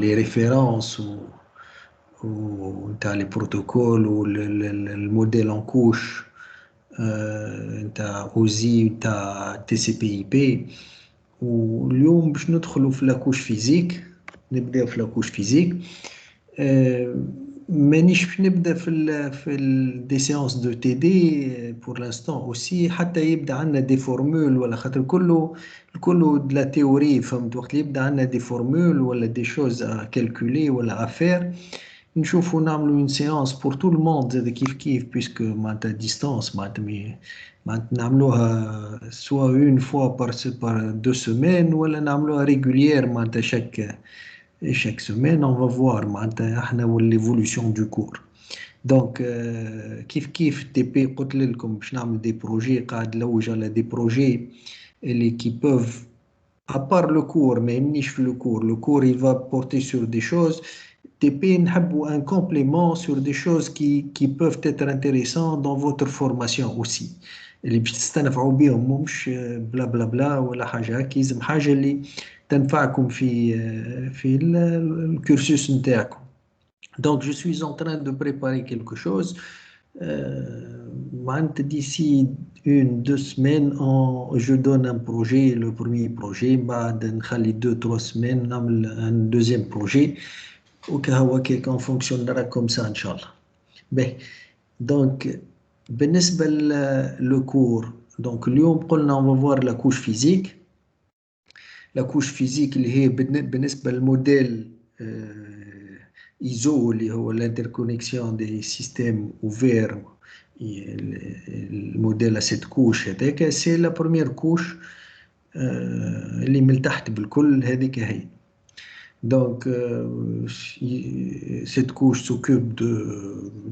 les références ou tu as les protocoles ou le modèle en couche, tu as OSI, tu as TCP/IP. واليوم باش ندخلوا في لاكوش فيزيك نبداو في لاكوش فيزيك مانيش باش نبدا في دي سيونس دو تي دي بور لانستون اوسي حتى يبدا عندنا دي فورمول ولا خاطر كله دو لا تيوري فهمت وقت يبدا عندنا دي فورمول ولا دي شوز ا كالكولي ولا افير نشوفوا نعملوا اون سيونس بور تو الموند زاد كيف بيسكو معناتها ديستانس معناتها نعملوها سوا اون فوا بار دو سيمين ولا نعملوها ريغوليير معناتها chaque semaine on va voir معناتها احنا l'évolution du cours donc كيف تي بي قلت لكم باش نعمل دي بروجي قاعد نلوج على دي بروجي اللي qui peuvent à part le cours ما يمنيش في le cours il va porter sur des choses TP نحبوا un complément sur des choses qui peuvent être intéressantes dans votre formation aussi اللي باش تستنفعوا بهم مش بلا بلا بلا ولا حاجه هكا لازم حاجه اللي تنفعكم في الكورسوس نتاعكم. Donc je suis en train de préparer quelque chose. D'ici 1-2 semaines, je donne un projet, le premier projet. بعد نخلي 2-3 semaines نعمل un deuxième projet. وكهو كيك on fonctionnera comme ça إن شاء الله. باهي. Donc بالنسبة le cours. Donc اليوم قلنا on va voir la couche physique. La couche physique اللي هي بالنسبة للموديل ISO اللي هو l'interconnexion des systèmes ouverts الموديل à cette couche هذاك c'est la première couche اللي من تحت بالكل هذيك هي. Donc cette couche s'occupe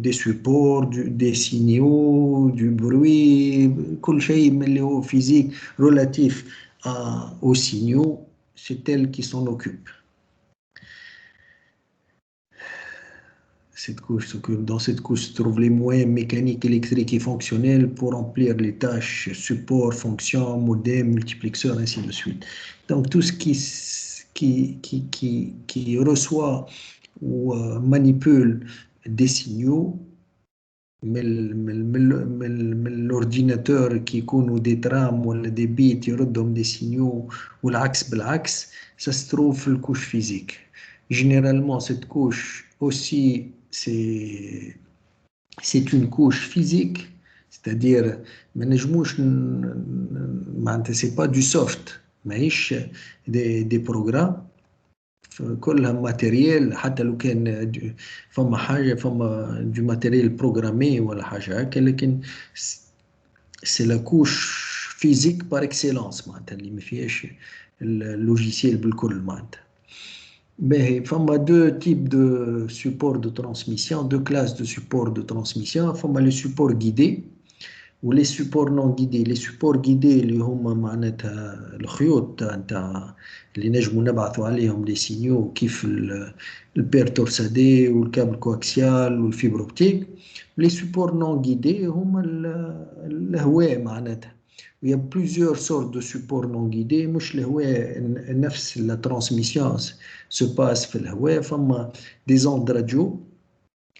des supports, des signaux, du bruit, كل شيء من اللي هو physique relatif aux signaux, c'est elle qui s'en occupe. Dans cette couche se trouvent les moyens mécaniques, électriques et fonctionnels pour remplir les tâches, support, fonction, modem, multiplexeur, ainsi de suite. Donc tout ce qui reçoit ou manipule des signaux, من l'ordinateur qui يكونوا des trames ولا des bits يردهم des signaux والعكس بالعكس ça se trouve في الكوش physique. Généralement cette couche aussi c'est une couche physique, c'est-à-dire ما نجموش معناتها c'est pas du soft ماهيش des programmes كلها ماتيريال حتى لو كان فما حاجة فما دو ماتيريال بروغرامي ولا حاجة هكا لكن سي لا كوش فيزيك بار اكسيلونس معناتها اللي ما فيهاش اللوجيسيال بالكل معناتها. باهي فما دو تيب دو سوبور دو ترانسميسيون دو كلاس دو سوبور دو ترانسميسيون فما لي سوبور غيدي ولي سوبور نون غيدي. لي سوبور غيدي اللي هما معناتها الخيوط نتاع اللي نجمو نبعثوا عليهم لي سينيو كيف البير تورسادي والكابل كواكسيال والفيبر اوبتيك. لي سوبور نون غيدي هما الهواء معناتها. Il y a plusieurs sortes de supports non guidés. مش الهواء نفس la transmission se passe في الهواء. فما des ondes radio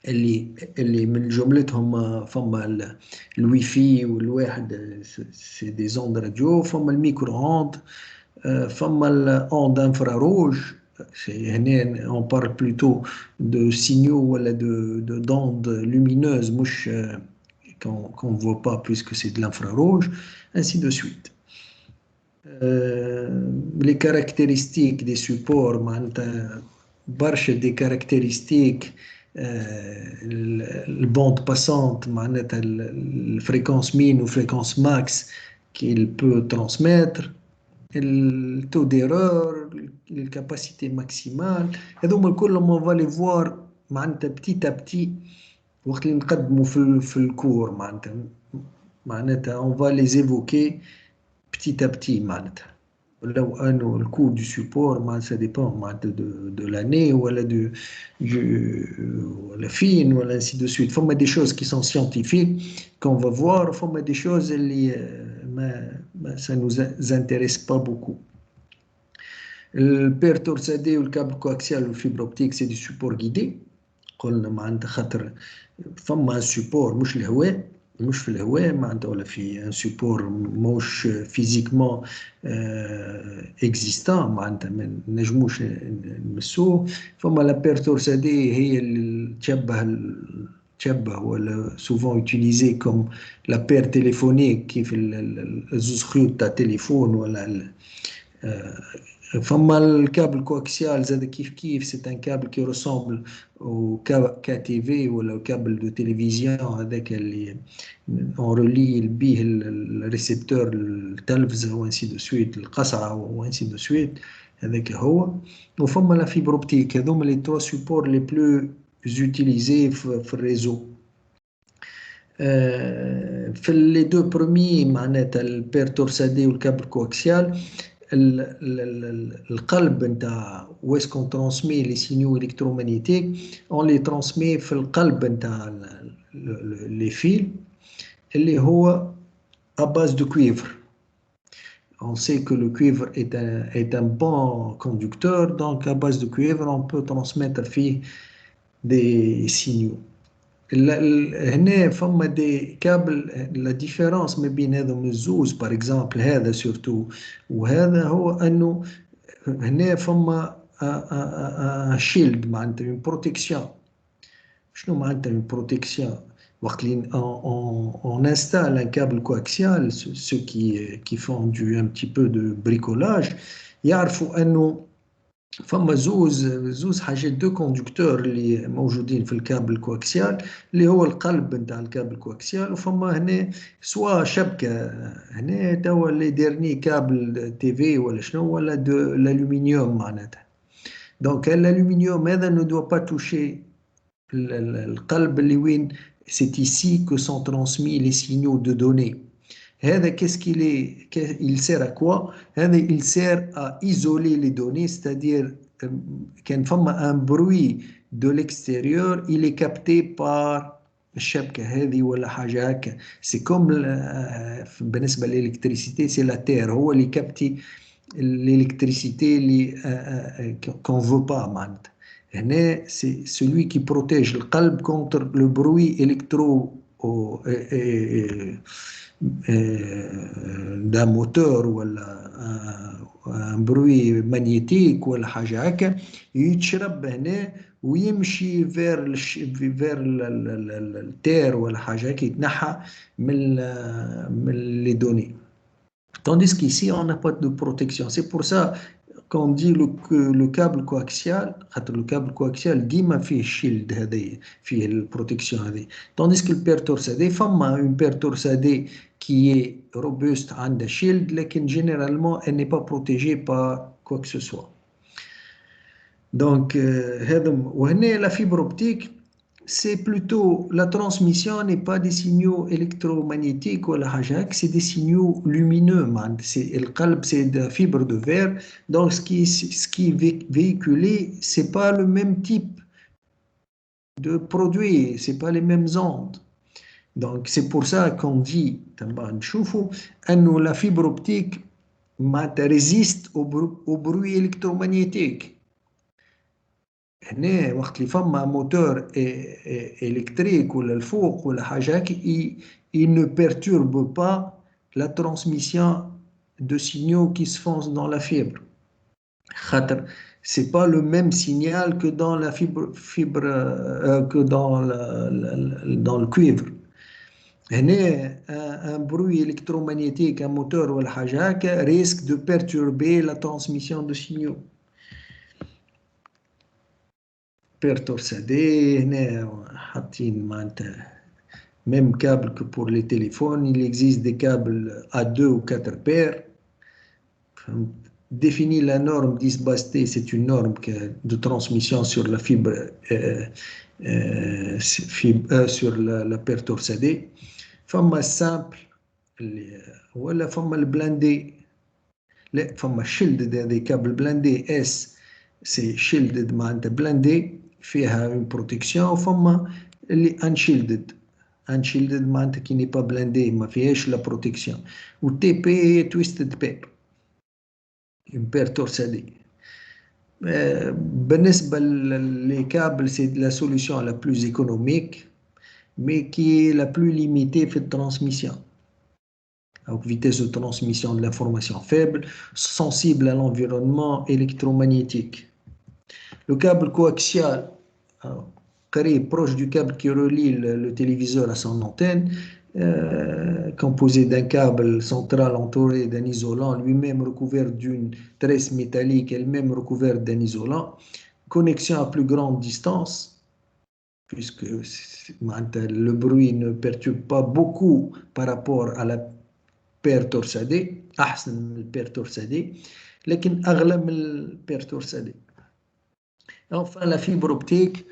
اللي من جملتهم فما الوي في والواحد سي دي زوند راديو. فما الميكرو اوند فما الاوند انفراروج هنا on parle plutôt de signaux ولا de d'ondes lumineuses مش qu'on voit pas puisque c'est de l'infrarouge ainsi de suite. Les caractéristiques des supports معناتها برشا des caractéristiques. البوند باسانت معناتها الفريكونس مين وفريكونس ماكس qu'il peut transmettre, le taux d'erreur, la capacité maximale. هذوما الكل on va les voir معناتها petit à petit وقت اللي نقدموا في الكور معناتها on va les évoquer petit à petit معناتها. لو انه الكو du support ça dépend de l'année ولا ولا فين ولا ainsi de suite. فما des choses qui sont scientifiques qu'on va voir, فما des choses اللي ça nous intéresse pas beaucoup. البير تورسادي والكابل كواكسيال والفيبر اوبتيك سي دي سوبور غيدي. قلنا معناتها خاطر فما سوبور مش الهواء، مش في الهواء معناتها ولا في سوبور موش فيزيكمون اكزيستان معناتها ما نجموش نمسوه. فما لا بير تورسادي هي اللي تشبه ولا سوفون يوتيليزي كوم لا بير تليفونيك كيف الزوز خيوط تاع تليفون ولا فما الكابل كواكسيال زاد كيف سي ان كابل كي ريسومبل او كي في ولا كابل دو تلفزيون هذاك اللي اون ريلي بيه الريسبتور التلفزه وانسي دو سويت القصعه وانسي دو سويت هذاك هو. وفما لا فيبر اوبتيك هذوما لي تروا سوبور لي بلو زوتيليزي في الريزو. في لي دو بروميي معناتها البير تورسادي والكابل كواكسيال القلب نتاع ويس كون ترانسمي لي سينيو الكترومagnétiques اون لي ترانسمي في القلب نتاع لي فيل اللي هو à base de cuivre. On sait que le cuivre est un bon conducteur, donc à base de cuivre on peut transmettre des signaux. هنا فما دي كابل لا ديفيرونس ما بين هذوم الزوز باغ اكزومبل هذا سورتو وهذا هو انه هنا فما شيلد معناتها اون بروتيكسيون. شنو معناتها اون بروتيكسيون؟ وقت اللي اون انستال ان كابل كواكسيال سو كي فون دو ان بتي بو دو بريكولاج يعرفوا انه فما زوز حاجات دو كوندكتور اللي موجودين في الكابل كواكسيال اللي هو القلب نتاع الكابل كواكسيال. وفما هنا سوا شبكه هنا توا اللي ديرني كابل تي في ولا شنو ولا دو الالومنيوم معناتها. دونك الالومنيوم هذا نو دو با توشي القلب اللي وين c'est ici que sont transmis les signaux de données. Qu'est-ce qu'il est, il sert à quoi? Il sert à isoler les données, c'est-à-dire quand un bruit de l'extérieur, il est capté par الشبكة هذه ولا حاجة هكا. C'est comme بالنسبة للإلكتريسيتي c'est la terre هو اللي كابتي l'électricité اللي qu'on veut pas معناتها. هنا c'est celui qui protège le قلب contre le bruit électro d'un moteur ولا un bruit magnétique ولا حاجة هكا يتشرب هنا ويمشي فير التير ولا حاجة هكا يتنحى من les données. Tandis qu'ici on n'a pas de protection. C'est pour ça qu'on dit le câble coaxial, le câble coaxial ديما فيه الشيلد هذه فيه البروتكسيون هذه. Tandis que le père torsadé, فما une père torsadée qui est robuste عندها shield لكن généralement elle n'est pas protégée par quoi que ce soit. Donc هذا وهنا la fibre optique c'est plutôt la transmission n'est pas des signaux électromagnétiques ou la hajak, c'est des signaux lumineux. Le qalb, c'est de fibre de verre. Donc, ce qui est véhiculé, c'est pas le même type de produit, c'est pas les mêmes ondes. Donc, c'est pour ça qu'on dit, la fibre optique résiste au bruit électromagnétique. هنا وقت اللي فما موتور électrique ولا الفوق ولا حاجة هكا il ne perturbe pas la transmission de signaux qui se font dans la fibre. خاطر c'est pas le même signal que dans la fibre que dans le cuivre. هنا un bruit électromagnétique un moteur ولا حاجة هكا risque de perturber la transmission de signaux. بير تورسادي هنا حاطين معناتها même câble que pour les téléphones. Il existe des câbles à 2 ou 4 paires. Définit la norme 10/t, c'est une norme de transmission sur la fibre sur la paire torsadée. فما simple ولا فما البلاندي. لا فما shielded des câbles blindés S c'est shielded معناتها بلاندي فيها une protection. وفما اللي unshielded معناتها كي ني با بلاندي ما فيهاش لا بروتكسيون. و تي بي twisted pair une paire torsadée. بالنسبة les câbles, c'est la solution la plus économique, mais qui est la plus limitée في transmission. Donc, vitesse de transmission de l'information faible, sensible à l'environnement électromagnétique. Le câble coaxial, proche du câble qui relie le téléviseur à son antenne, composé d'un câble central entouré d'un isolant, lui-même recouvert d'une tresse métallique, elle-même recouverte d'un isolant, connexion à plus grande distance, puisque le bruit ne perturbe pas beaucoup par rapport à la paire torsadée, أحسن من البير torsadée, لكن أغلى من البير torsadée. Enfin, la fibre optique,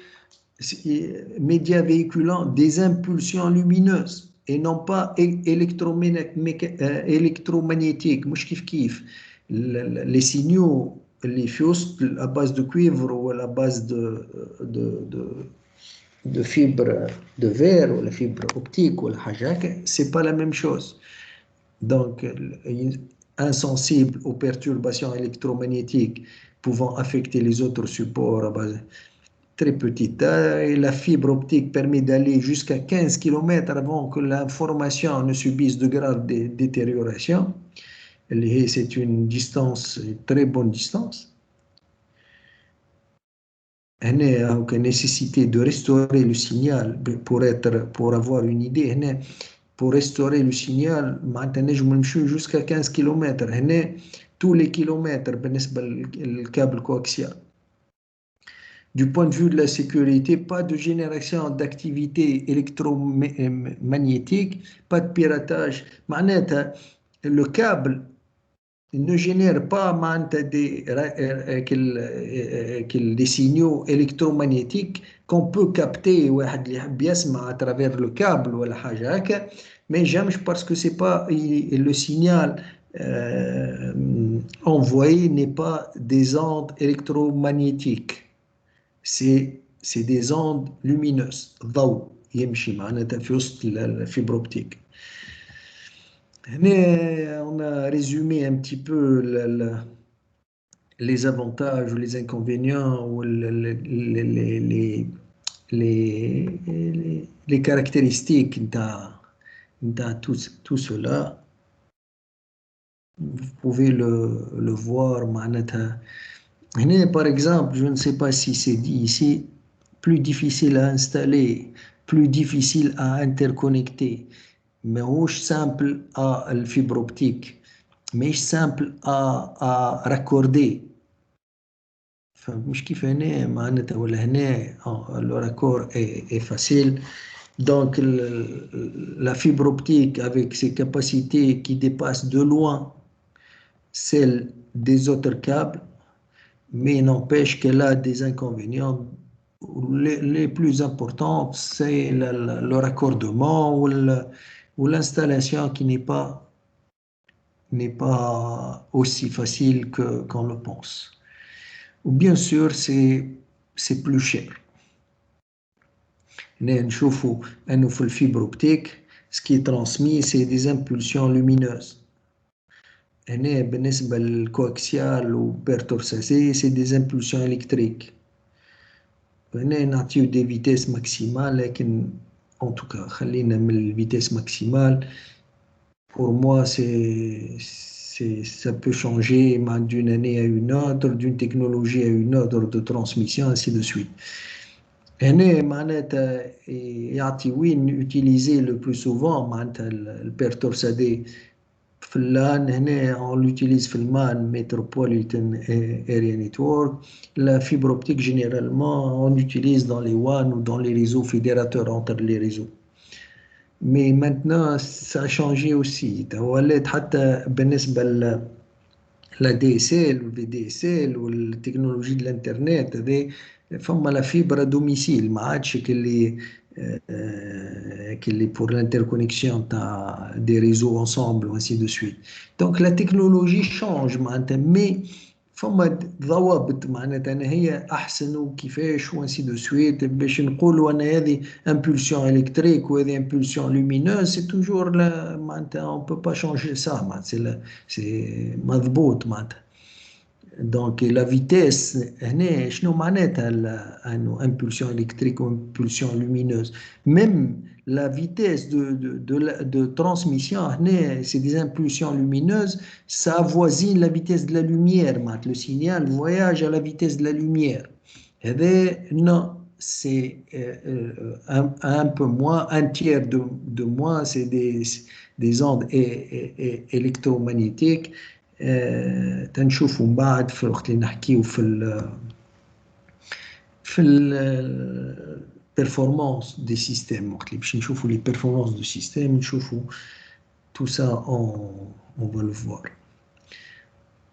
média véhiculant des impulsions lumineuses et non pas électromagnétiques. مش كيف les signaux les fausses à base de cuivre ou à la base de fibre de verre ou la fibre optique ou la حاجة, c'est pas la même chose. Donc, insensible aux perturbations électromagnétiques pouvant affecter les autres supports à base très petite. Et la fibre optique permet d'aller jusqu'à 15 km avant que l'information ne subisse de graves détériorations. C'est une distance, une très bonne distance. Il y a une nécessité de restaurer le signal pour avoir une idée. Pour restaurer le signal, je vais jusqu'à 15 km. Tous les kilomètres, le câble coaxial. Du point de vue de la sécurité, pas de génération d'activité électromagnétique, pas de piratage. Le câble ne génère pas des signaux électromagnétiques qu'on peut capter à travers le câble ou la حاجة, mais jamais parce que c'est pas le signal envoyé n'est pas des ondes électromagnétiques. C'est des ondes lumineuses. الضوء يمشي معناتها في وسط الفيبر optique. On a résumé un petit peu les avantages ou les inconvénients ou les caractéristiques de tout cela. Vous pouvez le voir. Par exemple, je ne sais pas si c'est dit ici, plus difficile à installer, plus difficile à interconnecter. Mais simple à la fibre optique, mais simple à raccorder. Le raccord est facile. Donc la fibre optique avec ses capacités qui dépassent de loin celles des autres câbles, mais n'empêche qu'elle a des inconvénients. Les plus importants, c'est le raccordement ou l'installation qui n'est pas aussi facile qu'on le pense. Ou bien sûr, c'est plus cher. نشوفوا أنه في الفيبر optique, ce qui est transmis, c'est des impulsions lumineuses. بالنسبة للكوكسيال وبيرتورساسي, c'est des impulsions électriques. نعطيو des vitesses maximales, لكن en tout cas خلينا من الفيتيس maximale. Pour moi, ça peut changer d'une année à une autre, d'une technologie à une autre de transmission, ainsi de suite. وين utiliser le plus souvent le pertorsadé on l'utilise في المان Metropolitan Area Network. La fibre optique, généralement, on l'utilise dans les WAN ou dans les réseaux fédérateurs entre les réseaux. Mais maintenant, ça a changé aussi. حتى بالنسبة la DSL ou le VDSL ou la technologie de l'Internet, فما la fibre à domicile, ما عادش qu'elle est pour l'interconnexion des réseaux ensemble, ainsi de suite. Donc la technologie change, mais فما ضوابط معناتها أن هي أحسن وكيفاش وانسي دو سويت باش نقولوا أن هذه impulsion électrique وهذه impulsion lumineuse, c'est toujours معناتها on peut pas changer ça, c'est مضبوط معناتها. Donc la vitesse, هنا شنو معناتها إنه impulsion électrique ou impulsion lumineuse. Même la vitesse de transmission, هنا c'est des impulsions lumineuses, ça avoisine la vitesse de la lumière. Le signal voyage à la vitesse de la lumière. هذا non, c'est un peu moins, un tiers de moins, c'est des ondes électromagnétiques. تنشوفوا من بعد في الوقت اللي نحكيو في performance des systèmes. وقت اللي باش نشوفوا les performances du système نشوفوا tout ça on va le voir.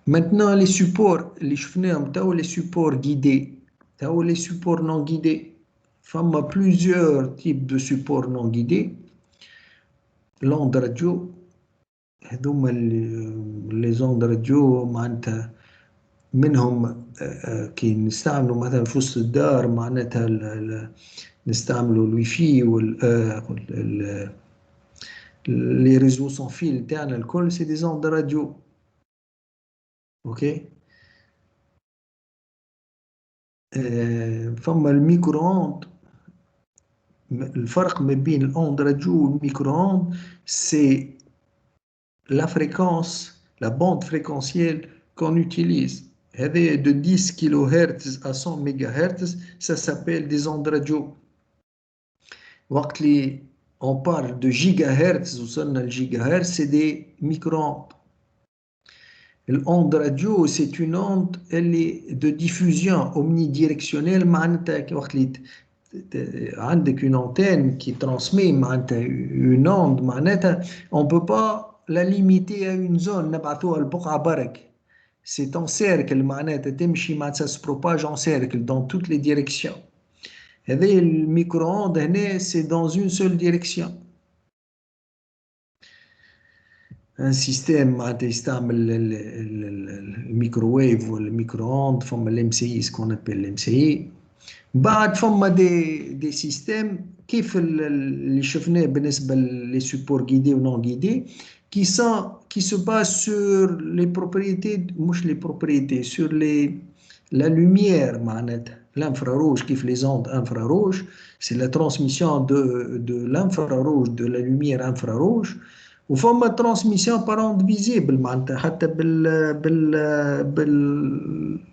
Maintenant les supports اللي شفناهم توا les supports guidés توا les supports non guidés. فما plusieurs types de supports non guidés. l'onde radio هذوما لي زوند راديو معناتها منهم كي نستعملوا مثلا في وسط الدار معناتها نستعملوا الواي فاي لي ريزو سون فيل تاعنا الكل سي دي زوند راديو. اوكي فما الميكرو اوند. الفرق ما بين الاوند راديو والميكرو اوند سي la fréquence, la bande fréquentielle qu'on utilise. De 10 kHz à 100 MHz, ça s'appelle des ondes radio. Quand on parle de gigahertz, c'est des micro-ondes. L'onde radio, c'est une onde, elle est de diffusion omnidirectionnelle. عندك une antenne qui transmet une onde, on ne peut pas la limiter à une zone. نبعثوها لبقعة برك. C'est en cercle, ça se propage en cercle dans toutes les directions. هذه الميكرو-ondes هنا c'est dans une seule direction. Un système يستعمل الميكروويف والميكرو-ondes, فما l'MCI, ce qu'on appelle l'MCI. بعد فما des systèmes كيف اللي شفناه بالنسبة les supports guidés ou non guidés qui se basent sur les propriétés, sur la lumière, l'infrarouge, qui fait les ondes infrarouges, c'est la transmission de l'infrarouge, de la lumière infrarouge, ou فما transmission par onde visible حتى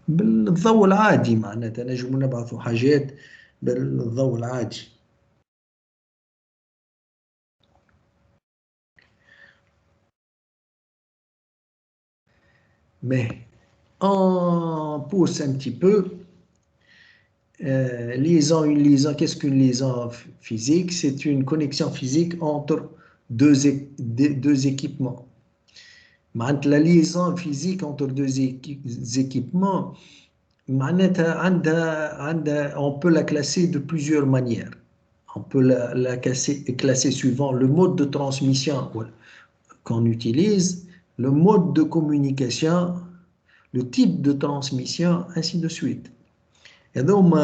بالضوء العادي نجم نبعثوا حاجات بالضوء العادي. Mais on pousse un petit peu. Une liaison, qu'est-ce qu'une liaison physique? C'est une connexion physique entre deux équipements. La liaison physique entre deux équipements, on peut la classer de plusieurs manières. On peut la classer suivant le mode de transmission qu'on utilise, le mode de communication, le type de transmission, ainsi de suite. Et donc,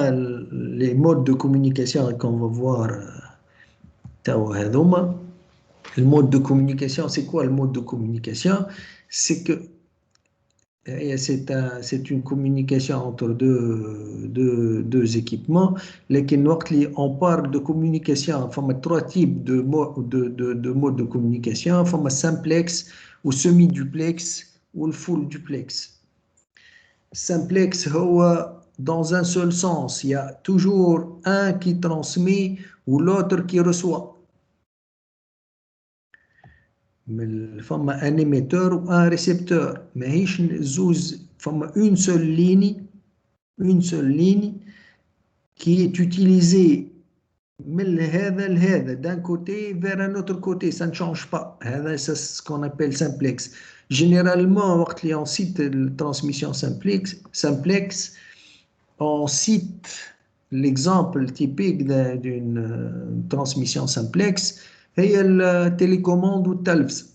les modes de communication qu'on va voir, le mode de communication, c'est quoi le mode de communication? C'est que c'est une communication entre deux équipements. On parle de communication, il y a trois types de modes de communication. Il y a simplex ou semi-duplex ou le full duplex. Simplex, dans un seul sens, il y a toujours un qui transmet ou l'autre qui reçoit. Il y a un émetteur ou un récepteur. Mais il y a une seule ligne qui est utilisée d'un côté vers un autre côté. Ça ne change pas. C'est ce qu'on appelle simplex. Généralement, quand on cite la transmission simplex, on cite l'exemple typique d'une transmission simplex. هي التليكوموند والتلفزة.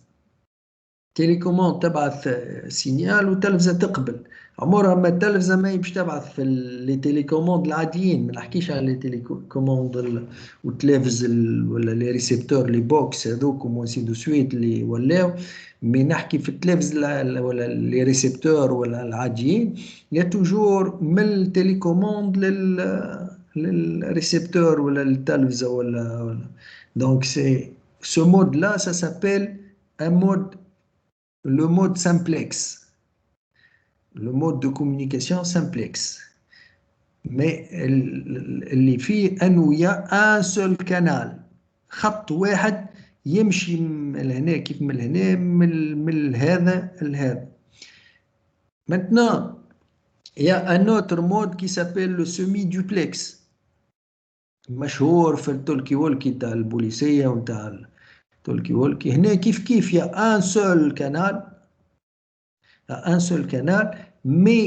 التليكوموند تبعث سينيال والتلفزة تقبل. عمرها ما التلفزة ما باش تبعث في لي تيليكوموند العاديين، ما نحكيش على لي تيليكوموند والتلفز ولا لي ريسيبتور لي بوكس هذوك وسي دو سويت اللي ولاو. مي نحكي في التلفز ولا لي ريسيبتور ولا العاديين، يا توجور من التيليكوموند للريسيبتور ولا التلفزة ولا. دونك سي ce mode-là, ça s'appelle un mode, le mode simplex. Le mode de communication simplex. Mais اللي فيه انه يا ان سول كانال، خط واحد يمشي من هنا كيف من هنا من هذا لهذا. Maintenant, il y a un autre mode qui s'appelle le semi-duplex، مشهور في التولكي وولكي تاع البوليسية وتاع التولكي وولكي. هنا كيف يا ان سول كانال، un seul canal, mais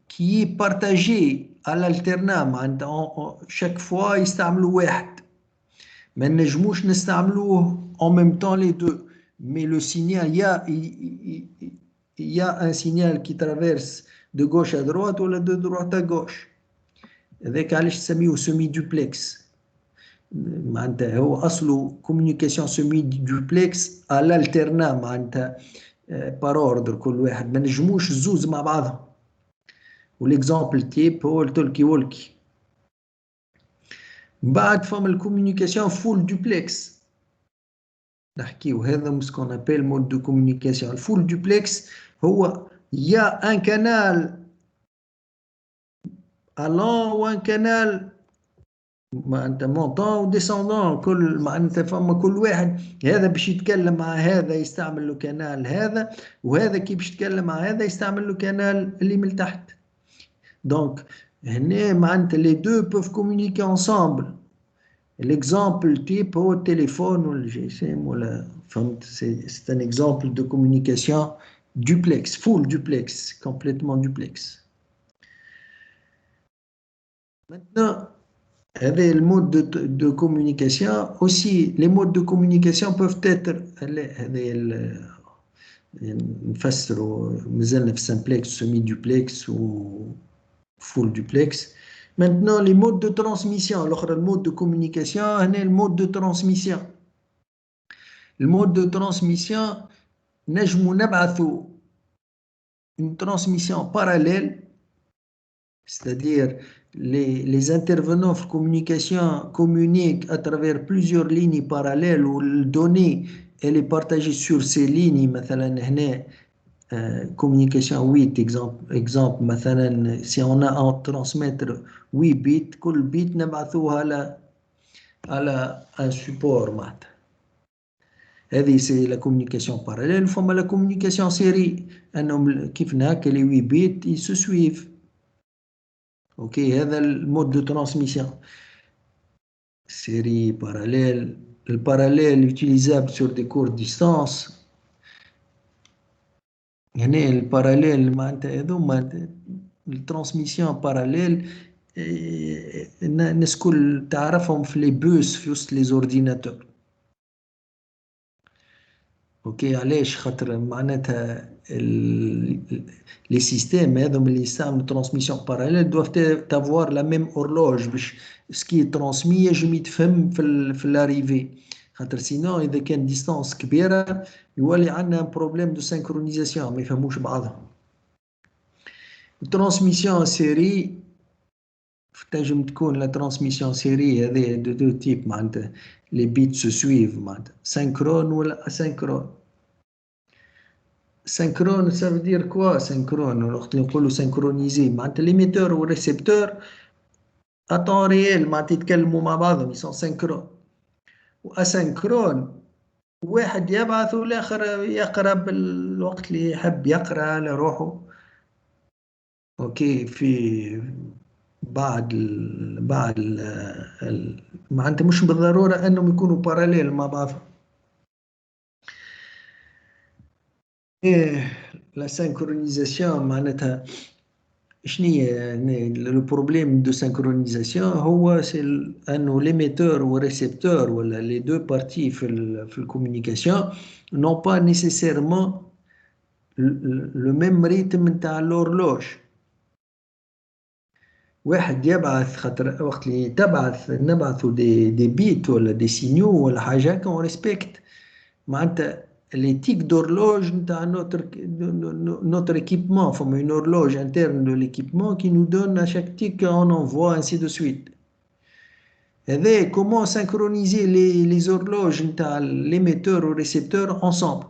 qui est partagé à l'alternat. Chaque fois يستعملوا واحد، ما نجموش نستعملوه en même temps les deux. Mais le signal, il y a un signal qui traverse de gauche à droite ou de droite à gauche. هذاك علاش نسميوه سيمي دوبلكس. معناتها هو أصله communication semi duplex à l'alternat، معناتها بار اوردر كل واحد، ما نجموش الزوز مع بعضهم. والاكزامبل تيب هو التولكي وولكي. بعد فما الكوميونيكاسيون فول دوبلكس نحكيو، هذا سكون ابيل مود دو كوميونيكاسيون. الفول دوبلكس هو يا ان كانال الون وان كانال معناتها مونطون وديسوندون، كل معناتها فما كل واحد هذا باش يتكلم مع هذا يستعمل له كانال هذا، وهذا كي باش يتكلم مع هذا يستعمل له كانال اللي من تحت. دونك هنا معناتها لي دو بوف كومونيكي انصامبل. الاكزامبل تيب هو التليفون ولا الجي اس ام ولا، فهمت؟ سي ان اكزامبل دو كومونيكاسيون duplex, full duplex, complètement duplex. Maintenant, هذا المود de communication aussi. Les modes de communication peuvent être هذا نفسروا مازلنا في simplex, semi-duplex ou full duplex. Maintenant, les modes de transmission. Alors, le mode de communication, هنا le mode de transmission. Le mode de transmission نجموا نبعثوا une transmission parallèle, c'est-à-dire les intervenants en communication communiquent à travers plusieurs lignes parallèles où les données elle est partagée sur ces lignes. مثلا هنا communication 8 exemple مثلا si on a à transmettre 8 bits، كل bit نبعثوها على un support معناتها. هذه سي لا كومونيكاسيون باراليل. فما لا كومونيكاسيون سيري، انهم كيف هكا لي 8 بيت يسو سويف. اوكي، هذا المود دو ترانسميسيون سيري باراليل. الباراليل يوتيليزابل سور دي كور ديستانس. هنا الباراليل معناتها هذوما الترانسميسيون باراليل الناس كل تعرفهم في لي بوس في وسط لي زورديناتور. اوكي، علاش؟ خاطر معناتها لي سيستيم هذوما اللي يستعملوا ترانسميسيون باراليل دوف تافوار لا ميم اورلوج باش سكي ترانسمي يجم يتفهم في لاريفي. خاطر سينو اذا كان ديستانس كبيره يولي عندنا بروبليم دو سينكرونيزاسيون، ما يفهموش بعضهم. الترانسميسيون سيري تنجم تكون لا ترانسميسيون سيري هذه دو تيب، معناتها لي بيت سو سويف، معناتها سينكرون ولا اسينكرون. سينكرون ça veut dire quoi سينكرون؟ وقت اللي نقولوا سينكرونيزي معناتها ليميتور والريسبتور اتون ريال معناتها يتكلموا مع بعضهم يسون سينكرون. واسينكرون واحد يبعث والاخر يقرا بالوقت اللي يحب يقرا على روحه. اوكي، في بعد معناتها مش بالضروره انهم يكونوا باراليل مع بعضهم. لا سينكرونيزاسيون معناتها شنية؟ لو بروبليم دو سينكرونيزاسيون هو انه ليميتور والريسبتور ولا لي دو بارتي في الكومونيكاسيون نون با نيسيسيرمون لو ميم ريتم نتاع لورلوج. واحد يبعث خاطر وقت اللي تبعث نبعثوا دي بيت ولا دي سينيو ولا حاجة هكا اون ريسبكت معناتها l'éthique d'horloge نتاع notre équipement. Comme une horloge interne de l'équipement qui nous donne à chaque tic on envoie ainsi de suite. Et comment synchroniser les horloges نتاع l'émetteur au récepteur ensemble.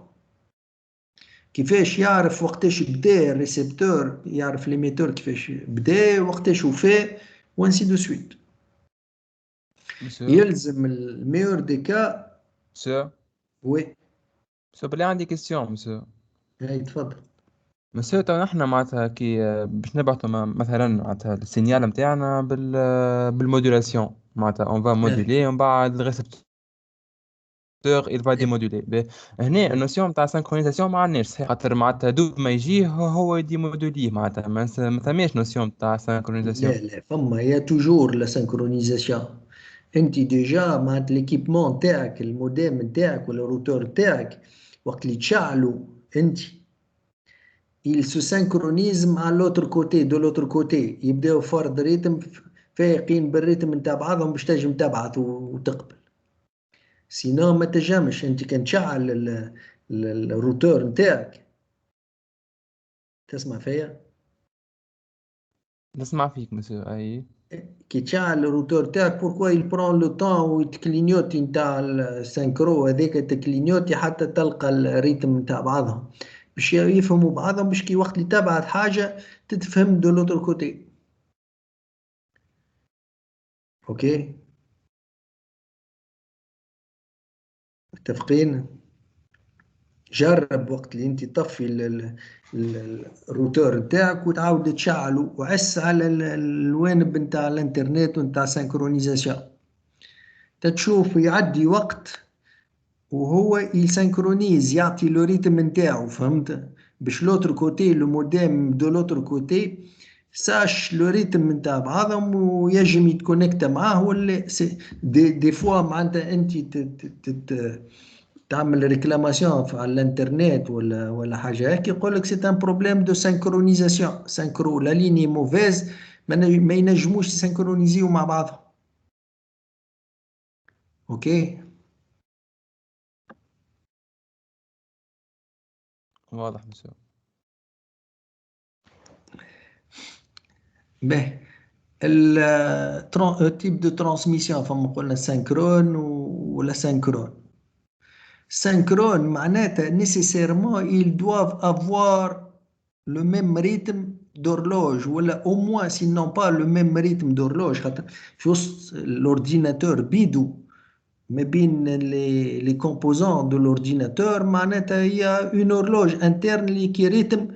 كيفاش يعرف وقتاش بدا الريسبتور يعرف l'émetteur كيفاش بدا وقتاش وفاه وانسي دو سويت. مسيو يلزم الميور دي كا. مسيو وي مسيو بلي عندي كيستيون مسيو. هاي تفضل. مسيو تو نحن معناتها كي باش نبعثوا مثلا معناتها السينيال نتاعنا بالمودولاسيون معناتها اون فا مودولي ومن بعد الريسبتور il va démoduler. هنا النوسيون تاع سانكرونيزاسيون ما عندناش صحيح خاطر معناتها دوب ما يجيه هو يديمودوليه معناتها ما ثماش نوسيون تاع سانكرونيزاسيون. لا فما يا توجور لا سانكرونيزاسيون. انت ديجا مع ليكيبمون تاعك الموديم تاعك ولا الروتور تاعك وقت اللي تشعلوا انت il se synchronise مع l'autre côté de l'autre côté يبداو فرض ريتم فايقين بالريتم نتاع بعضهم باش تنجم تبعث وتقبل. سينو ما تنجمش انت كان تشعل الروتور نتاعك. تسمع فيا؟ نسمع فيك مسيو. اي كي تشعل الروتور تاعك بوركوا il prend le temps ويتكلينيوتي نتاع السانكرو هذاك تكلينيوتي حتى تلقى الريتم نتاع بعضهم باش يفهموا بعضهم باش كي وقت اللي تبعث حاجة تتفهم دو لوتر كوتي. اوكي متفقين؟ جرب وقت اللي انت تطفي الروتور نتاعك وتعاود تشعله وعس على الوانب نتاع الانترنت ونتاع سانكرونيزاسيون تتشوف يعدي وقت وهو يسانكرونيز يعطي لو ريتم نتاعو. فهمت؟ باش لوتر كوتي لو موديم دو لوتر كوتي ساش لو ريتم نتاع بعضهم ويجم يتكونكت معاه. ولا دي فوا معناتها انت تعمل ريكلاماسيون على الانترنت ولا حاجه هيك يقول لك سي ان بروبليم دو سانكرونيزاسيون سانكرو لا ليني موفيز ما ينجموش يسانكرونيزيو مع بعضهم. اوكي واضح مسيو. باهي التيب دو ترانسميسيون فما قلنا سانكرون ولا سانكرون. سانكرون معناتها nécessairement ils doivent avoir le même rythme d'horloge ولا au moins s'ils n'ont pas le même rythme d'horloge خاطر في وسط l'ordinateur بيدو ما بين les composants de l'ordinateur معناتها il y a une horloge interne qui rythme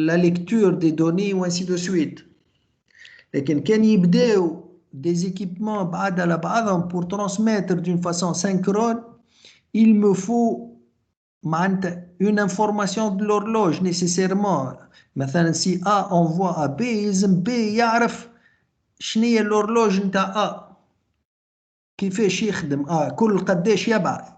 la lecture des données ou ainsi de suite. لكن كان يبداو des équipements بعاد على بعضهم pour transmettre d'une façon synchrone il me faut une information de l'horloge nécessairement. مثلا si A envoie à B يلزم B يعرف شنية l'horloge نتاع A كيفاش يخدم A كل قداش يبعث.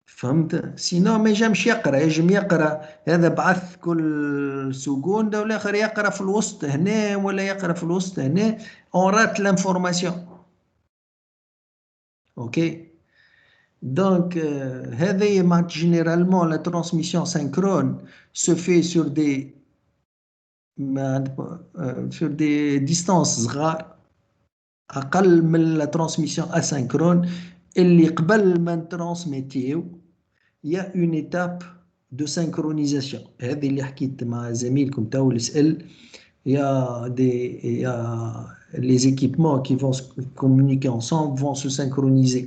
فهمت؟ سينو ما يجمش يقرا يجم يقرا هذا بعث كل سكوند والاخر يقرا في الوسط هنا ولا يقرا في الوسط هنا اون رات لانفورماسيون. اوكي دونك هذه معناتها جينيرالمون لا ترانسميسيون سانكرون سو في سور دي ديستانس صغار اقل من لا ترانسميسيون اسانكرون اللي قبل ما نترانسميتيو il y a une étape de synchronisation. هذه اللي حكيت مع زميلكم تو السؤال. il y a les équipements qui vont se communiquer ensemble vont se synchroniser.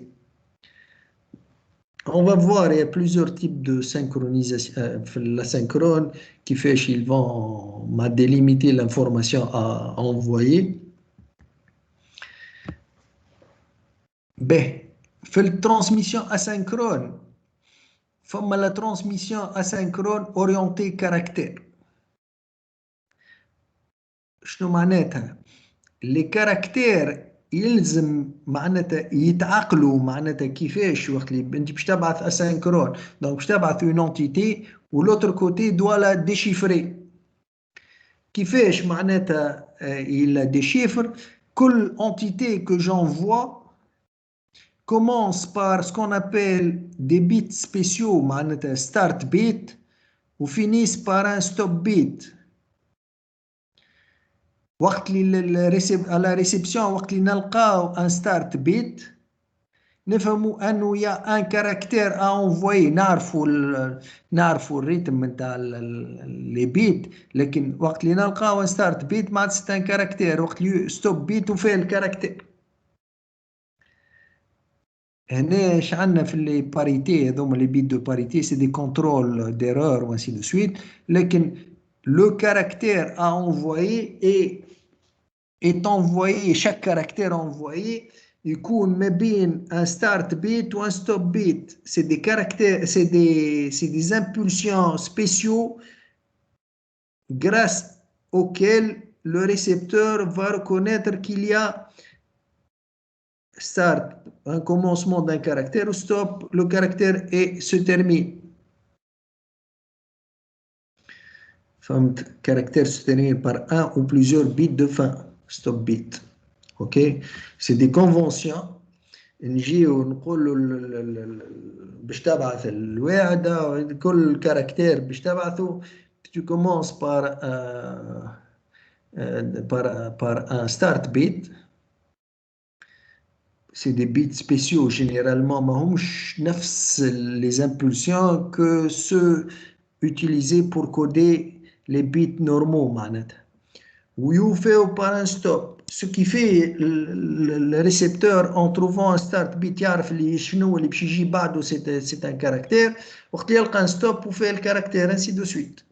On va voir il y a plusieurs types de synchronisation. La synchrone كيفاش ils vont délimiter l'information à envoyer. في الترانسميسيون asynchrone فما la transmission asynchrone orientée caractère. شنو معناتها؟ لي كاركتير يلزم معناتها يتعقلوا معناتها كيفاش وقت اللي انت باش تبعث اسينكرون دونك باش تبعث اون انتيتي ولوتر كوتي دوا لا ديشيفري كيفاش معناتها il a des chiffres. Quelle entité que j'envoie commence par ce qu'on appelle des bits spéciaux معناتها start bit ou finissent par un stop bit. وقت اللي à la réception وقت اللي نلقاو un start bit نفهموا انه يا ان كاركتير ا انفوي. نعرفوا الريتم نتاع لي بيت، لكن وقت اللي نلقاو ستارت بيت معناتها سي ان كاركتير، وقت اللي ستوب بيت وفيه الكاركتير. هنا اش عندنا في لي باريتي هذوما لي بيت دو باريتي سي دي كونترول ديرور وانسي دو سويت، لكن لو كاركتير ا انفوي est envoyé, chaque caractère envoyé يكون ما بين un start bit ou un stop bit. C'est des caractères, c'est des impulsions spéciaux grâce auxquelles le récepteur va reconnaître qu'il y a start, un commencement d'un caractère, ou stop, le caractère et se termine. فهمت؟ caractère se termine par un ou plusieurs bits de fin, stop bit. Ok, c'est des conventions. نجيو نقولوا باش تبعث الواحدة كل كاركتير باش تبعثه tu commences par un start bit. C'est des bits spéciaux généralement ما همش نفس les impulsions que ceux utilisés pour coder les bits normaux معناتها. ويوفيو par un stop. Ce qui fait le récepteur en trouvant un start bit يعرف اللي شنو اللي باش يجي بعده c'est un caractère، وقت يلقى un stop وفيه الكاركتير ainsi de suite.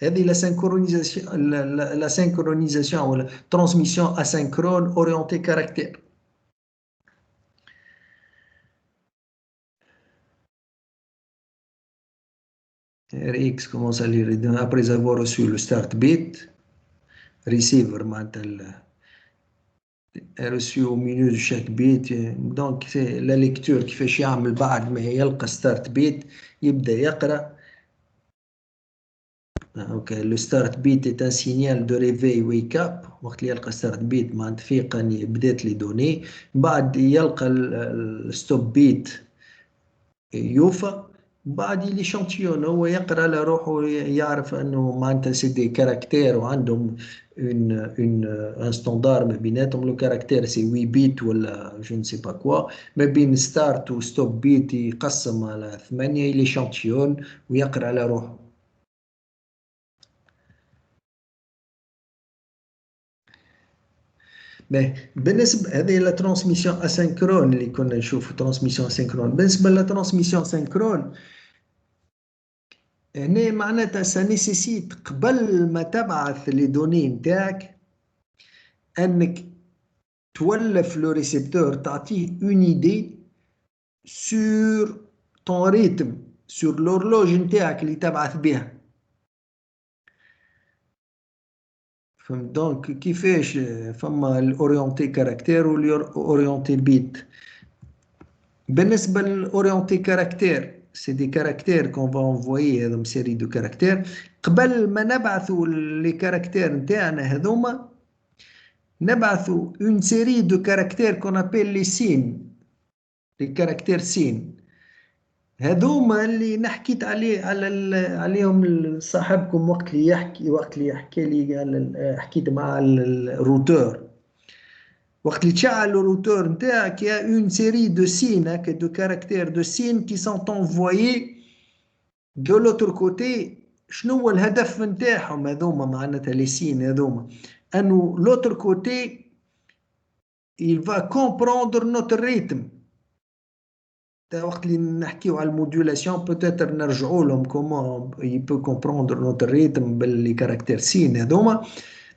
هذه la synchronisation ou la transmission asynchrone orientée caractère. Rx commence à lire après avoir reçu le start bit. Receiver معناتها reçu au milieu de chaque bit. Donc c'est la lecture كيفاش يعمل بعد ما يلقى start bit يبدأ يقرأ. Ok, le start bit est un signal de réveil wake up. وقت اللي يلقى start bit معناتها فيقا بدات لي دوني. بعد يلقى الستوب بيت يوفى. بعد l'échantillon هو يقرأ على روحه يعرف انه معناتها سي دي كاركتير وعندهم un standard ما بيناتهم. لو كاركتير سي 8 بيت ولا جو نسي با كوا. ما بين ستارت و ستوب بيت يقسم على 8 l'échantillon ويقرأ على روحه. بالنسبة هذه لا ترانسميسيون اسينكرون اللي كنا نشوفوا ترانسميسيون اسينكرون. بالنسبة لا ترانسميسيون سينكرون هنا معناتها سا نيسيسيت قبل ما تبعث لي دوني نتاعك انك تولف لو ريسبتور تعطيه اون ايدي سور طون ريتم سور لورلوج نتاعك اللي تبعث بها. فهمت؟ دونك كيفاش فما الاورينتي كاركتير والاورينتي بيت. بالنسبه للاورينتي كاركتير c'est des caractères qu'on va envoyer dans une série de caractères. قبل ما نبعثوا les caractères نتاعنا هذوما نبعثوا une série de caractères qu'on appelle les signes, les caractères signes. هذوما اللي نحكيت عليهم صاحبكم وقت اللي يحكي لي حكيت مع الروتور. وقت اللي تشعل الروتور نتاعك يا اون سيري دو سين دو كاركتير دو سين كي سون انفويي دو لوتر كوتي. شنو هو الهدف نتاعهم هذوما معناتها لي سين هذوما؟ انه لوتر كوتي il va comprendre notre rythme. وقت اللي نحكيو على المودولاسيون بوتيتر نرجعوا لهم كومون il peut comprendre notre rythme باللي كاركتير سين هذوما.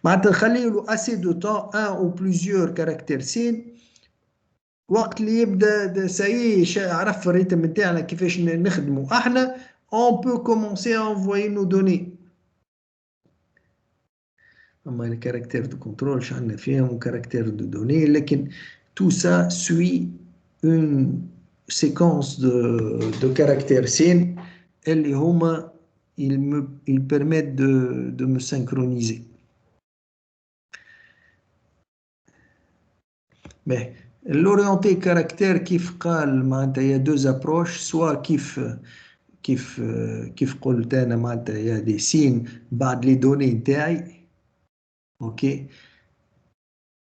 معناتها نخلي له اسي دو طون ان او بليزيور كاركتير سين. وقت اللي يبدا سايي عرف الريتم نتاعنا كيفاش نخدموا احنا on peut commencer à envoyer nos données. اما الكاركتير دو كنترول شعنا فيهم كاركتير دو دوني، لكن tout ça suit une séquence de caractères signes اللي هما ils permettent de me synchroniser. Mais l'orienté caractère كيف قال معناتها il y a deux approches soit كيف قلت انا معناتها il y a des signes بعد les données نتاعي اوكي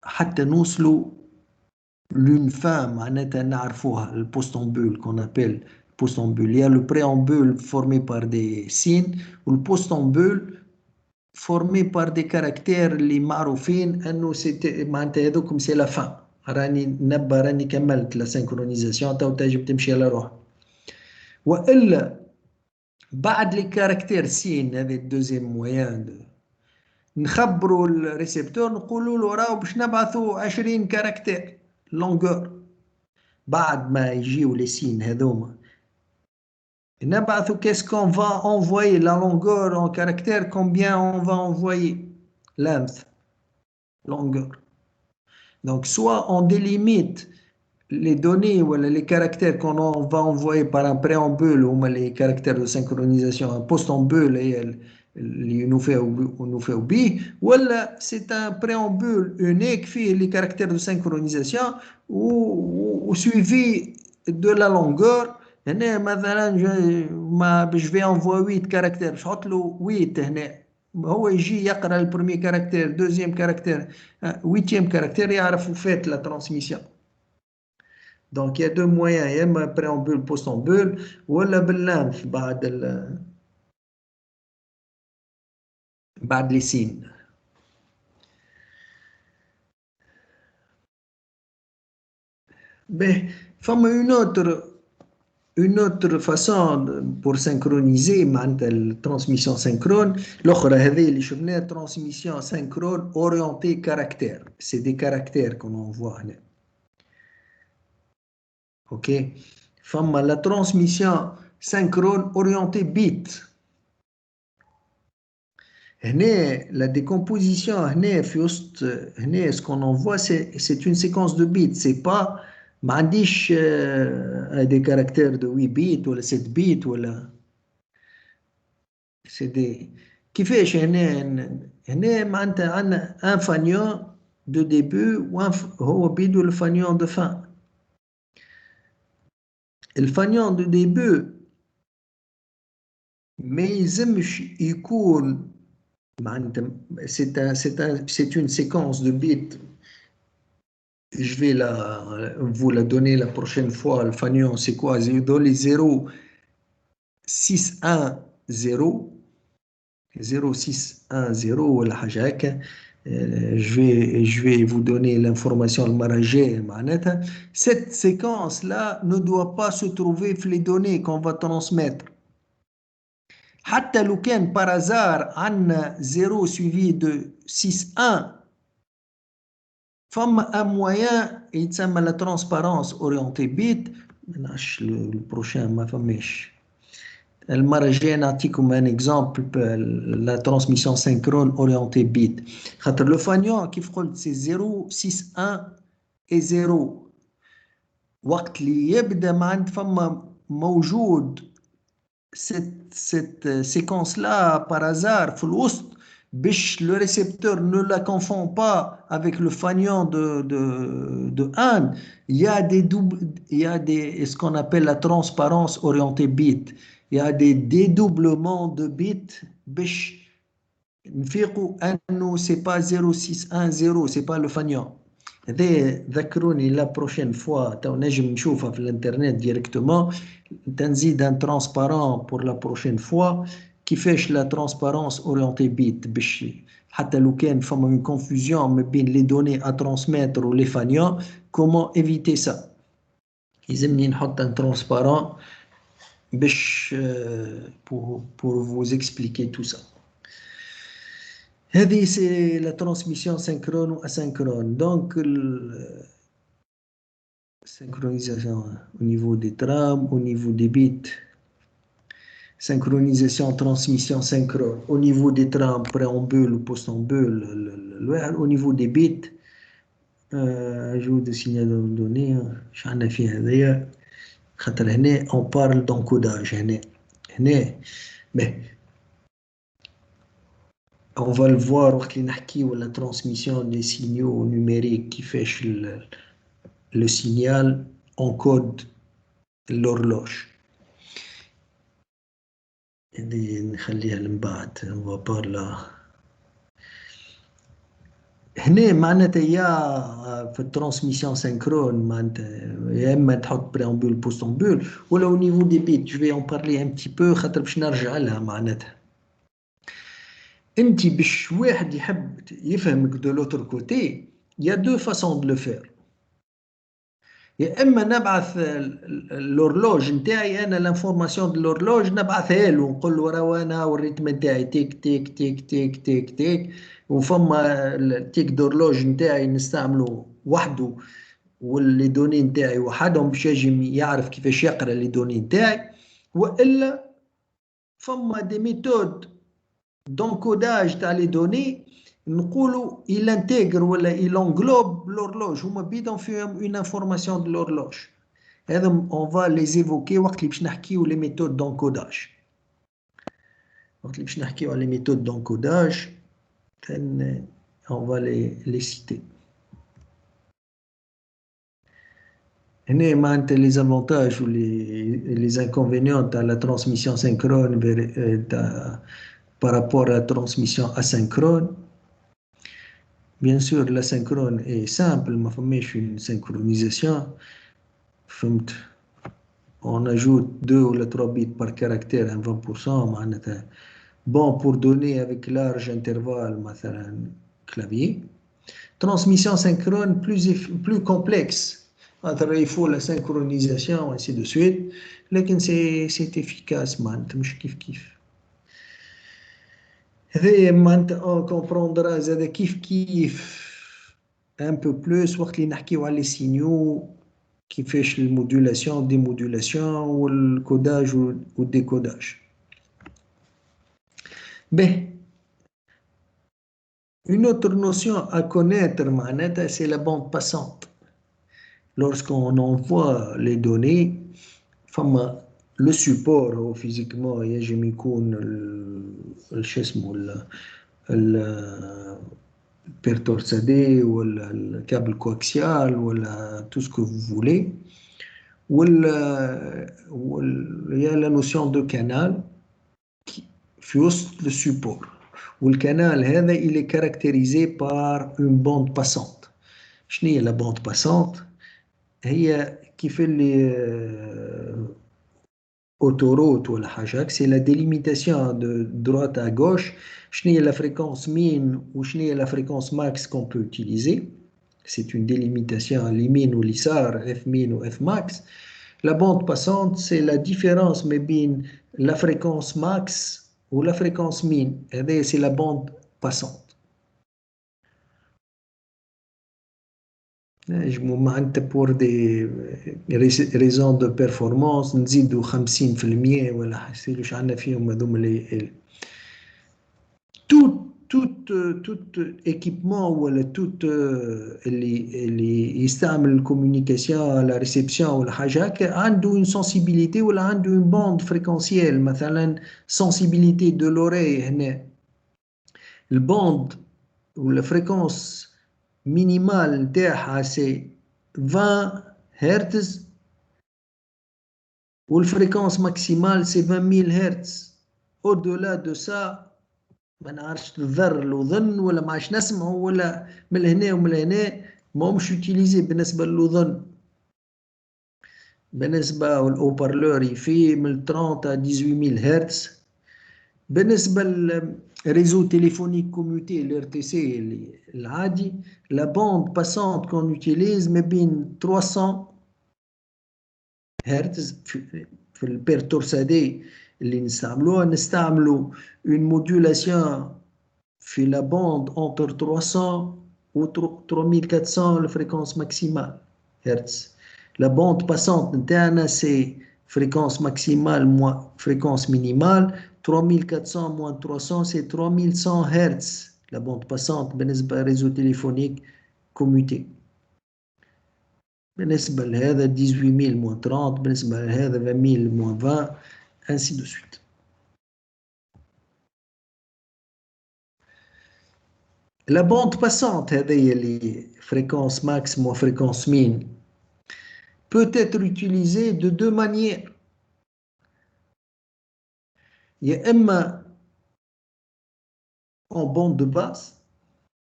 حتى نوصلوا l'une fin معناتها نعرفوها البوستامبول qu'on appelle postambule. Il y a le préambule formé par des signes ou le postambule formé par des caractères اللي معروفين انه سي معناتها هذوكم سي لا فان راني نبا راني كملت لا سينكرونيزاسيون تو تجب تمشي على روحك والا بعد لي كاركتير سين هذا الدوزيام مويان نخبروا الريسبتور نقولوا له راهو باش نبعثوا 20 كاركتير لونغور بعد ما يجيو لي سين هذوما نبعثوا qu'est-ce qu'on va envoyer la longueur en caractère combien on va envoyer length longueur. Donc soit on délimite les données ou les caractères qu'on va envoyer par un préambule ou les caractères de synchronisation, un postambule et nous fait oublier, ou c'est un préambule unique fait les caractères de synchronisation ou suivi de la longueur. هنا مثلا ما باش في envoyer 8 caractères نحط له 8 هنا هو يجي يقرا البريمي كاركتير دوزيام كاركتير huitième caractère يعرف وفات la transmission. Donc il y a deux moyens يا اما préambule postambule ولا باللانث بعد les signes. Mais فما une autre façon pour synchroniser معناتها الترانسميسيون synchrone الاخرى هذه اللي شفناها transmission synchrone orientée caractère c'est des caractères qu'on envoie هنا ok فما la transmission synchrone orientée bit هنا la décomposition هنا في وسط هنا ce qu'on envoie c'est une séquence de bits c'est pas ما عنديش des caractères de 8 bits ولا 7 bits ولا c'est des كيفاش هنا معناتها عندنا un fanion de début هو بيدو le fanion de fin الفانيون de début ما يلزمش يكون معناتها c'est une séquence de bits. Je vais vous la donner la prochaine fois. Le fanion, c'est quoi? Dans les 0, 6, 1, 0. 0, 6, 1, 0 ولا حاجة هكا. Je vais vous donner l'information المرجية معناتها. Cette séquence-là ne doit pas se trouver dans les données qu'on va transmettre. حتى لو كان par hasard عندنا 0 suivi de 6, 1 فما un moyen يتسمى la transparence orientée bit منعرفش البروشان ما فماش المرة الجاية نعطيكم un exemple la transmission synchrone orientée bit خاطر لو فانيون كيف قلت سي 0 6 1 et 0 وقت اللي يبدا معناتها فما موجود cette séquence là par hasard في الوسط le récepteur ne la confond pas avec le fanion de 1, il y a ce qu'on appelle la transparence orientée bit. Il y a des dédoublements de bits باش نفيقوا انه c'est pas 0610 c'est pas le fanion. ذكروني la prochaine fois تو نجم نشوفها في الانترنت ديريكتومون تنزيد un transparent pour la prochaine fois كيفاش la transparence orientée bit باش حتى لو كان فما une confusion ما بين les données à transmettre ou les fanions comment éviter ça يلزمني نحط un transparent باش pour vous expliquer tout ça. هذه c'est la transmission synchrone ou asynchrone. Donc synchronisation au niveau des trames, au niveau des bits. Synchronisation, transmission synchrone. Au niveau des trames, préambule ou postambule, au niveau des bits, ajout de signal de données, j'en fait هذايا خاطر هنا on parle d'encodage هنا mais on va le voir وقت اللي نحكيو la transmission des signaux numériques كيفاش le signal encode l'horloge. نخليها لمبعد on va pas là. هنا معناتها يا في الترانسميسيون سينكرون معناتها يا اما تحط بريامبول بوستامبول ولا au niveau des bits je vais en parler un petit peu خاطر باش نرجع لها معناتها. انت باش واحد يحب يفهمك de l'autre côté il y a deux façons de le faire. يا اما نبعث الهورلوج نتاعي انا لانفورماسيون دو الهورلوج نبعثها له ونقول له راه انا والريتم نتاعي تيك تيك تيك تيك تيك تيك وفما التيك دورلوج نتاعي نستعمله وحده واللي دوني نتاعي وحدهم باش يجي يعرف كيفاش يقرا لي دوني نتاعي. والا فما دي ميثود دونكوداج تاع لي دوني نقولوا il intègre ولا il englobe l'horloge هما بيدهم فيهم une information de l'horloge. هذا on va les évoquer وقت اللي باش نحكيو les méthodes d'encodage. وقت اللي باش نحكيو على les méthodes d'encodage on va les citer. هنا معناتها les avantages ou les inconvénients تاع la transmission synchrone par rapport à la transmission asynchrone. Bien sûr, la synchrone est simple, ma famille, je suis une synchronisation. On ajoute 2 ou 3 bits par caractère, un 20%. Bon, pour donner avec large intervalle, clavier. Transmission synchrone plus complexe. Il faut la synchronisation, ainsi de suite. Mais c'est efficace, مش كيف. On comprendra un peu plus وقت اللي نحكيو على les signaux كيفاش المودولاسيون démodulation والcodage ou décodage. Ben, une autre notion à connaître معناتها c'est la bande passante. Lorsqu'on envoie les données فما le support physiquement يجب يكون شو اسمه البير تورسادي ولا الكابل كواكسيال ولا tout ce que vous voulez. Il y a la notion de canal في وسط le support. والcanal هذا il est caractérisé par une bande passante. شنو هي la bande passante؟ هي كيف اللي autoroute ou la hajak, c'est la délimitation de droite à gauche. Je n'ai la fréquence min ou je n'ai la fréquence max qu'on peut utiliser. C'est une délimitation à min ou l'issar, f min ou f max. La bande passante, c'est la différence entre la fréquence max ou la fréquence min. C'est la bande passante. pour des raisons de performance نزيدوا 50% ولا حسيلوش عندنا فيهم هذوم اللي tout équipement ولا tout اللي يستعمل الكوميونيكاسيون la réception ولا حاجه هكا عنده une sensibilité ولا عنده une bande fréquentielle مثلا sensibilité de l'oreille هنا البوند ولا fréquence minimale نتاعها سي 20 هرتز والفريكونس ماكسيمال سي 20000 هرتز. او دولا دو سا ما نعرفش تضر الأذن ولا ما عادش نسمعوا ولا من هنا ومن هنا ماهمش يوتيليزي بالنسبة للأذن. بالنسبة للأوبارلور يفي من 30 à 18000 هرتز. بالنسبة للريزو تليفونيك كوميوتي ال RTC العادي la bande passante qu'on utilise ما بين 300 هرتز في البير تورسادي اللي نستعملوا une modulation في la bande entre 300 ou 3400 la fréquence maximale hertz. La bande passante نتاعنا c'est fréquence maximale moins fréquence minimale 3400 moins 300 c'est 3100 Hz. La bande passante بالنسبة réseau téléphonique commuté. بالنسبة لهذا 18000 moins 30 بالنسبة لهذا 20000 moins 20 ainsi de suite. La bande passante هذه اللي fréquence max moins fréquence min peut être utilisé de deux manières. يا إما en bande de base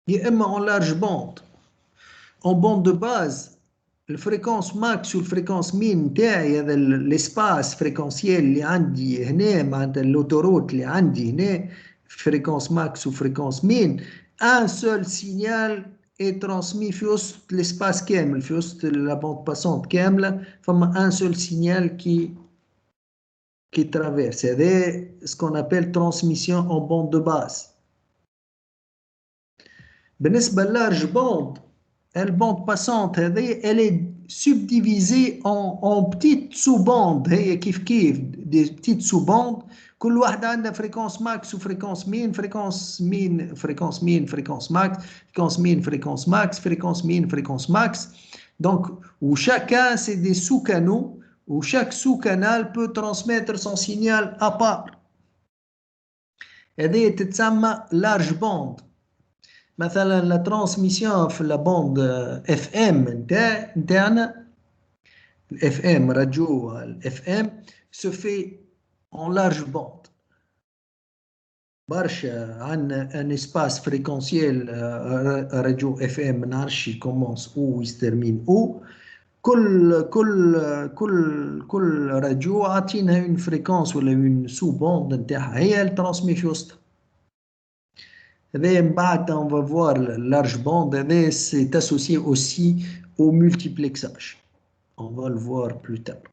يا إما en large bande. En bande de base الفريكونس ماكس والفريكونس مين تاعي هذا الاسباس فريكونسيال اللي عندي هنا معناتها اللوتوروت اللي عندي هنا فريكونس ماكس وفريكونس مين ان سول سينيال اي ترانسمي في وسط الاسباس كامل في وسط لا بوند باسونت كامله فما ان سول سينيال qui traverse هذا ce qu'on appelle transmission en bande de base. بالنسبه للارج بوند البوند باسونت هذه elle est subdivisée en petites sous-bandes هي كيف des petites sous-bandes كل واحدة عندها فريكونس ماكس وفريكونس مين فريكونس مين فريكونس مين فريكونس ماكس فريكونس مين فريكونس ماكس فريكونس مين فريكونس ماكس donc où chacun c'est des sous-canaux où chaque sous-canal peut transmettre son signal à part هذه تتسمى large band. مثلا لا ترانسميسيون في لا بوند اف ام نتاعنا الاف ام راديو الاف ام سو في اون لارج بوند برشا عندنا ان اسباس فريكونسيال راديو اف ام ما نعرفش يكومونس او يسترمين او كل راديو عاطينها اون فريكونس ولا اون سو بوند نتاعها هي الترانسمي في وسطها. On va voir la large bande, c'est associé aussi au multiplexage. On va le voir plus tard.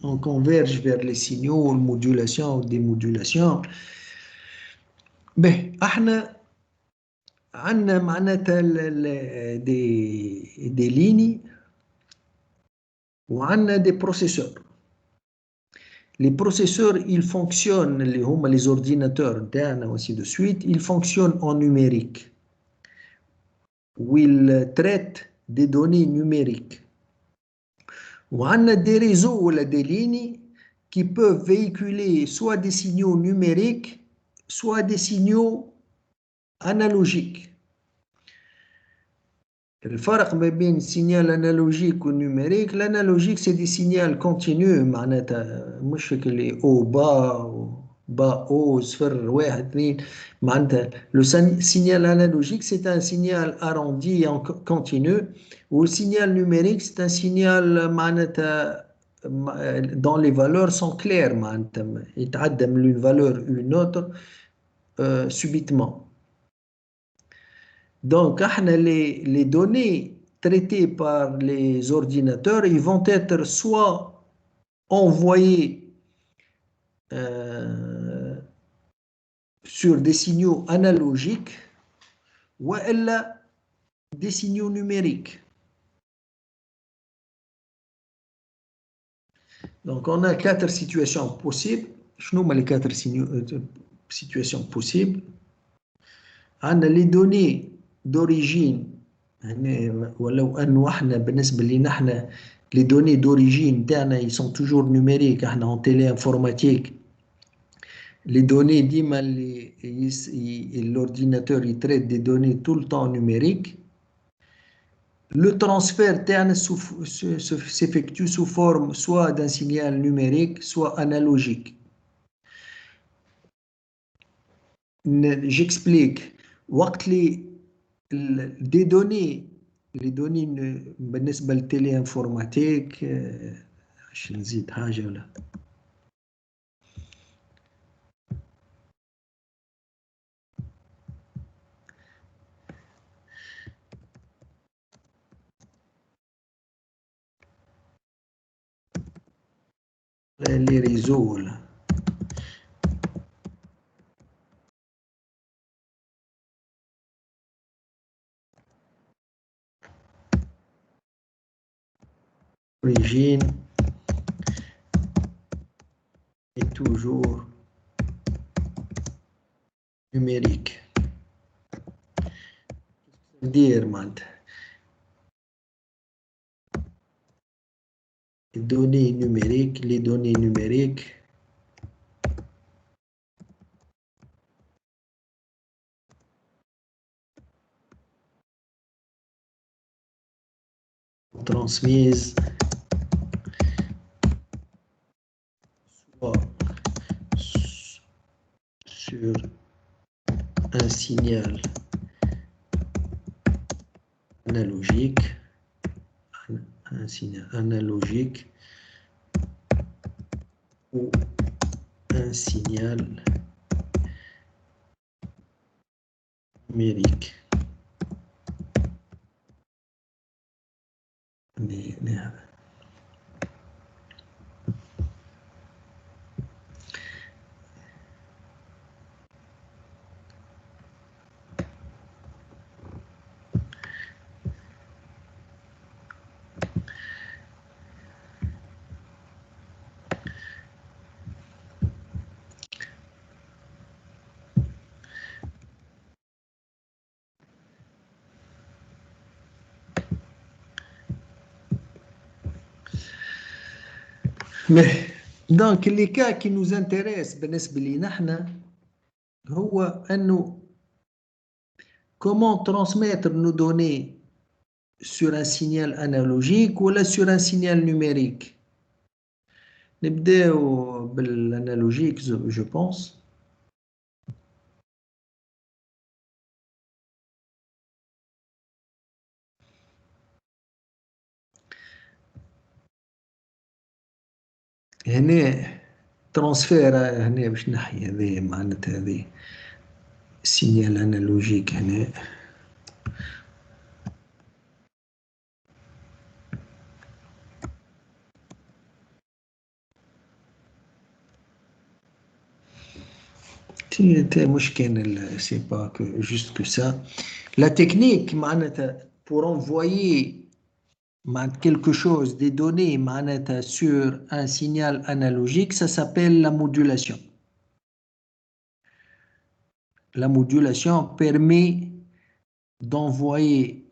On converge vers les signaux, modulation ou démodulation. احنا عندنا معناتها des lignes وعندنا des processeurs. Les processeurs, ils fonctionnent, les ordinateurs internes, ainsi de suite, ils fonctionnent en numérique, où ils traitent des données numériques. On a des réseaux ou des lignes qui peuvent véhiculer soit des signaux numériques, soit des signaux analogiques. الفرق ما بين السينيال انالوجيك والنيميريك الانالوجيك سي دي سينيال كونتينيو معناتها مش اللي او با او صفر واحد اثنين معناتها لو سينيال انالوجيك سي ان سينيال اروندي ان كونتينيو والسينيال نيميريك سي ان سينيال معناتها دون لي فالور سون كلير معناتها يتعدى من اون فالور اون اوتر subitement. Donc, les données traitées par les ordinateurs, ils vont être soit envoyées sur des signaux analogiques ou des signaux numériques. Donc, on a 4 situations possibles. Je nomme les 4 situations possibles. On a les données d'origine ولو انه احنا بالنسبه لنا احنا لي دوني دوريجين تاعنا ils sont toujours numériques احنا en télé informatique les données ديما l'ordinateur il traite des données tout le temps numériques le transfert تاعنا s'effectue sous forme soit d'un signal numérique soit analogique. J'explique وقت لي des données بالنسبة للتيلي انفورماتيك عشان نزيد حاجة ولا les réseaux là. Origine est toujours numérique. Dire les données numériques transmise soit sur un signal analogique, ou un signal numérique. Mais donc les cas qui nous intéressent بالنسبة لنا احنا هو انه comment transmettre nos données sur un signal analogique ou sur un signal numérique. نبداو بالانالوجيك je pense. هنا ترانسفير هنا باش نحي هذه معناتها هذه سينيال انالوجيك هنا مش كان سي با que juste que ça. La technique معناتها pour envoyer quelque chose, des données sur un signal analogique, ça s'appelle la modulation. La modulation permet d'envoyer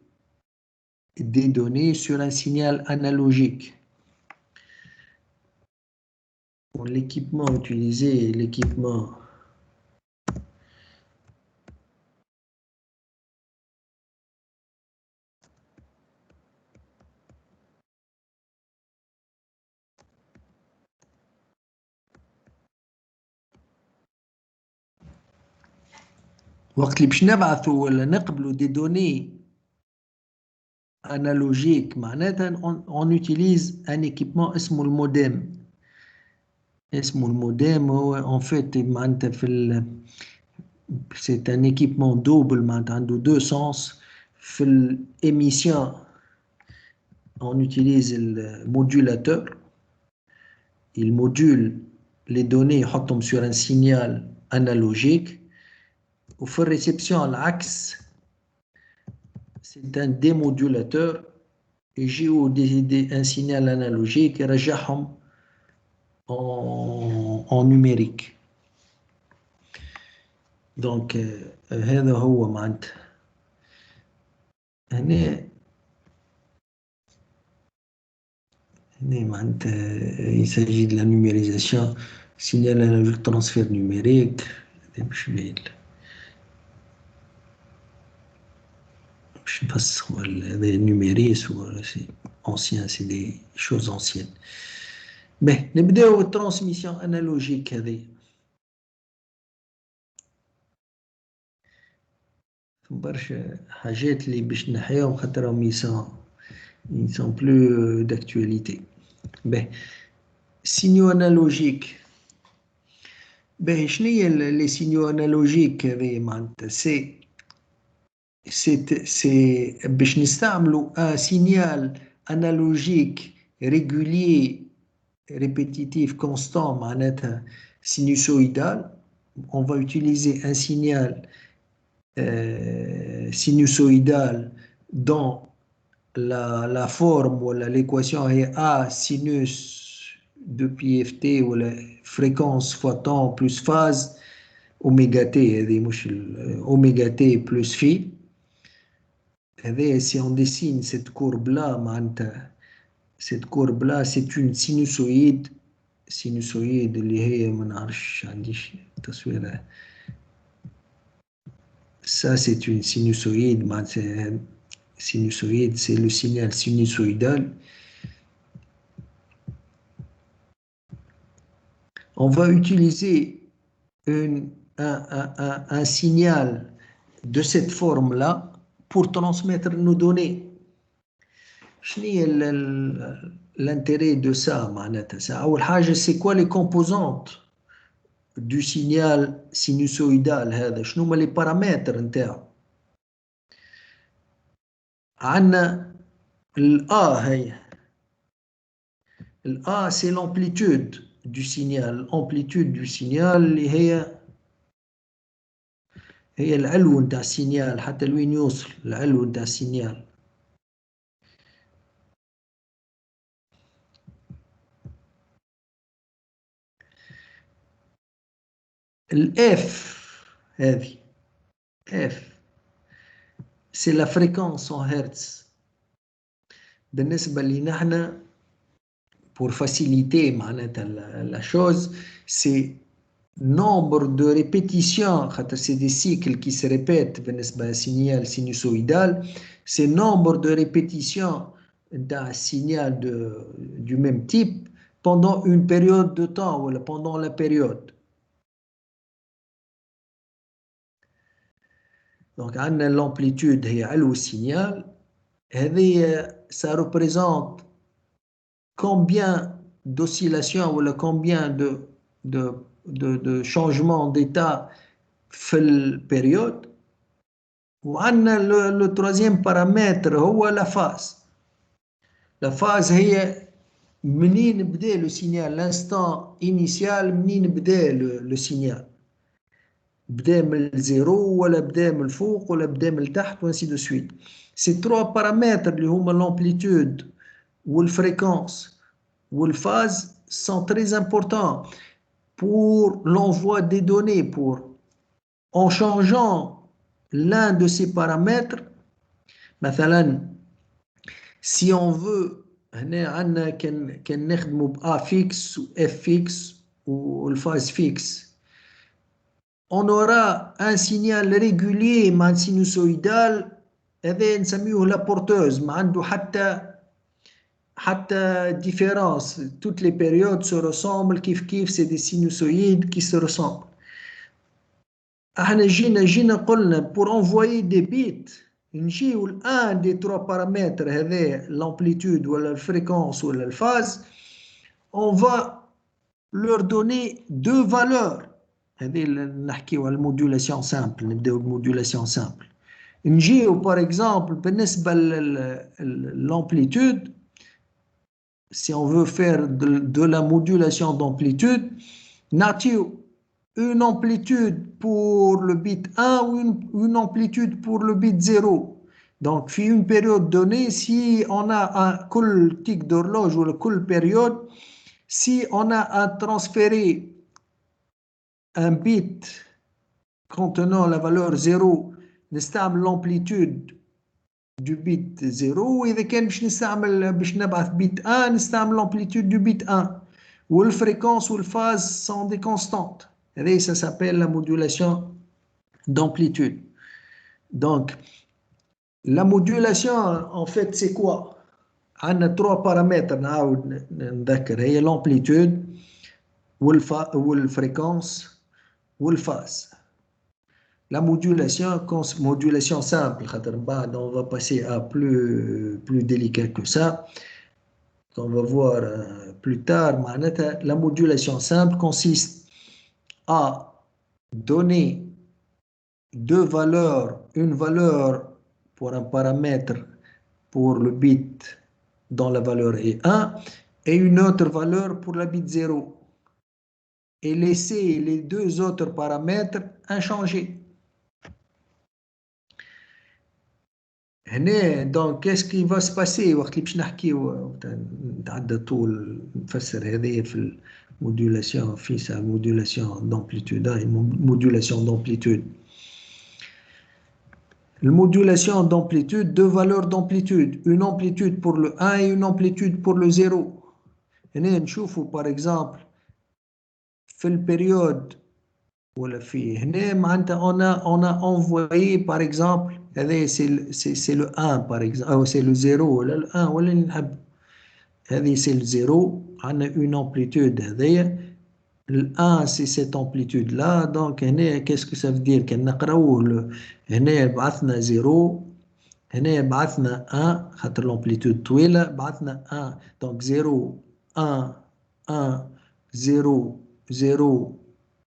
des données sur un signal analogique. Pour l'équipement utilisé, l'équipement وقت اللي باش نبعثوا ولا نقبلوا دي دوني analogique معناتها on utilise un équipement اسمه المودem. اسمه المودem هو en fait معناتها في c'est un équipement double معناتها عنده deux sens. في l'émission on utilise le modulateur. Il module les données يحطهم sur un signal analogique. وفي الريسبسيون العكس c'est un démodulateur. يجيو un signal analogique يرجعهم en numérique. Donc هذا هو معناتها هنا معناتها il s'agit de la numérisation signal analogique transfert numérique. باش نفسخ هذا نيميريس سي ancien, c'est des choses anciennes. Mais نبداو بالترانسميسيون انالوجيك هذه. برشا حاجات اللي باش نحياهم خاطرهم ils sont plus d'actualité. Ben, signaux analogiques. Ben, شنو هي les signaux analogiques هذه معناتها c'est باش نستعملوا un signal analogique régulier répétitif constant معناتها sinusoïdal. On va utiliser un signal sinusoïdal dans la forme ou l'équation est A sinus de pi ft ou la fréquence fois temps plus phase oméga t, oméga t plus phi. Si on dessine cette courbe-là, cette courbe-là, c'est une sinusoïde. Sinusoïde, ça c'est une sinusoïde. sinusoïde, c'est le signal sinusoïdal. On va utiliser un signal de cette forme-là pour transmettre nos données. L'intérêt de ça, c'est quoi les composantes du signal sinusoïdal هذا؟ شنو هما les paramètres نتاعو؟ عندنا هي A, c'est l'amplitude du signal. L'amplitude du signal اللي هي العلو نتاع السينيال حتى لوين يوصل العلو نتاع السينيال. الF هذه F c'est la fréquence en hertz. بالنسبة لنا نحن pour faciliter la chose, c'est nombre de répétitions, c'est des cycles qui se répètent, un signal sinusoïdal, c'est nombre de répétitions d'un signal du même type pendant une période de temps, ou pendant la période. Donc, l'amplitude est le signal, ça représente combien d'oscillations ou combien de changements d'état في البériode. وعندنا le troisième paramètre هو la phase. La phase هي منين بدا le signal, l'instant initial منين بدا le signal. بدا من الزيرو ولا بدا من الفوق ولا بدا من التحت وانسي دو سويت. Ces trois paramètres اللي هما l'amplitude والfréquence ou le phase sont très importants pour l'envoi des données. En changeant l'un de ces paramètres, مثلا, si on veut, كان نخدموا ب A fixe ou F fixe ou le phase fixe, on aura un signal régulier مع sinusoïdal, هذا نسميه la porteuse, ما عنده حتى différence. Toutes les périodes se ressemblent, كيف c'est des sinusoïdes qui se ressemblent. احنا جينا قلنا pour envoyer des bits نجيو un des trois paramètres هذا l'amplitude ou la fréquence ou la phase, on va leur donner deux valeurs. هذه نحكيو على المودولاسيون سامبل, نبداو بالمودولاسيون سامبل. نجيو par exemple بالنسبة l'amplitude, si on veut faire de la modulation d'amplitude, نعطيو une amplitude pour le bit 1 ou une amplitude pour le bit 0. Donc, في une période donnée, si on a كل tic d'horloge ou كل période, si on a transféré un bit contenant la valeur 0, نستعمل l'amplitude du bit 0, وإذا كان باش نبعث bit 1 نستعمل l'amplitude du bit 1. Où la fréquence ou la phase sont des constantes. Et ça s'appelle la modulation d'amplitude. Donc, la modulation, en fait, c'est quoi? On a trois paramètres. Il y a l'amplitude, ou la fréquence, ou la phase. La modulation simple, on va passer à plus délicat que ça. On va voir plus tard. La modulation simple consiste à donner deux valeurs, une valeur pour un paramètre pour le bit dont la valeur est 1 et une autre valeur pour la bit 0, et laisser les deux autres paramètres inchangés. Donc, qu'est-ce qui va se passer وقت اللي باش نحكيو نتعدى طول نفسر هذه في المودولاسيون في sa modulation d'amplitude, une modulation d'amplitude. La modulation d'amplitude, deux valeurs d'amplitude, une amplitude pour le 1 et une amplitude pour le 0. هنا نشوفوا par exemple في البريود ولا في هنا معناتها on a envoyé par exemple هذا سي لو 1 باغ اكزومبل، او سي لو 0 ولا لو 1 ولا اللي نحب. هذه سي لو 0، عندنا اون امبليتود هذايا. ال 1 سي سيت امبليتود لا. دونك هنا كاسكو سا فدير كان نقراوه هنا بعثنا 0، هنا بعثنا 1 خاطر لامبليتود طويله، بعثنا 1. دونك 0 1 1 0 0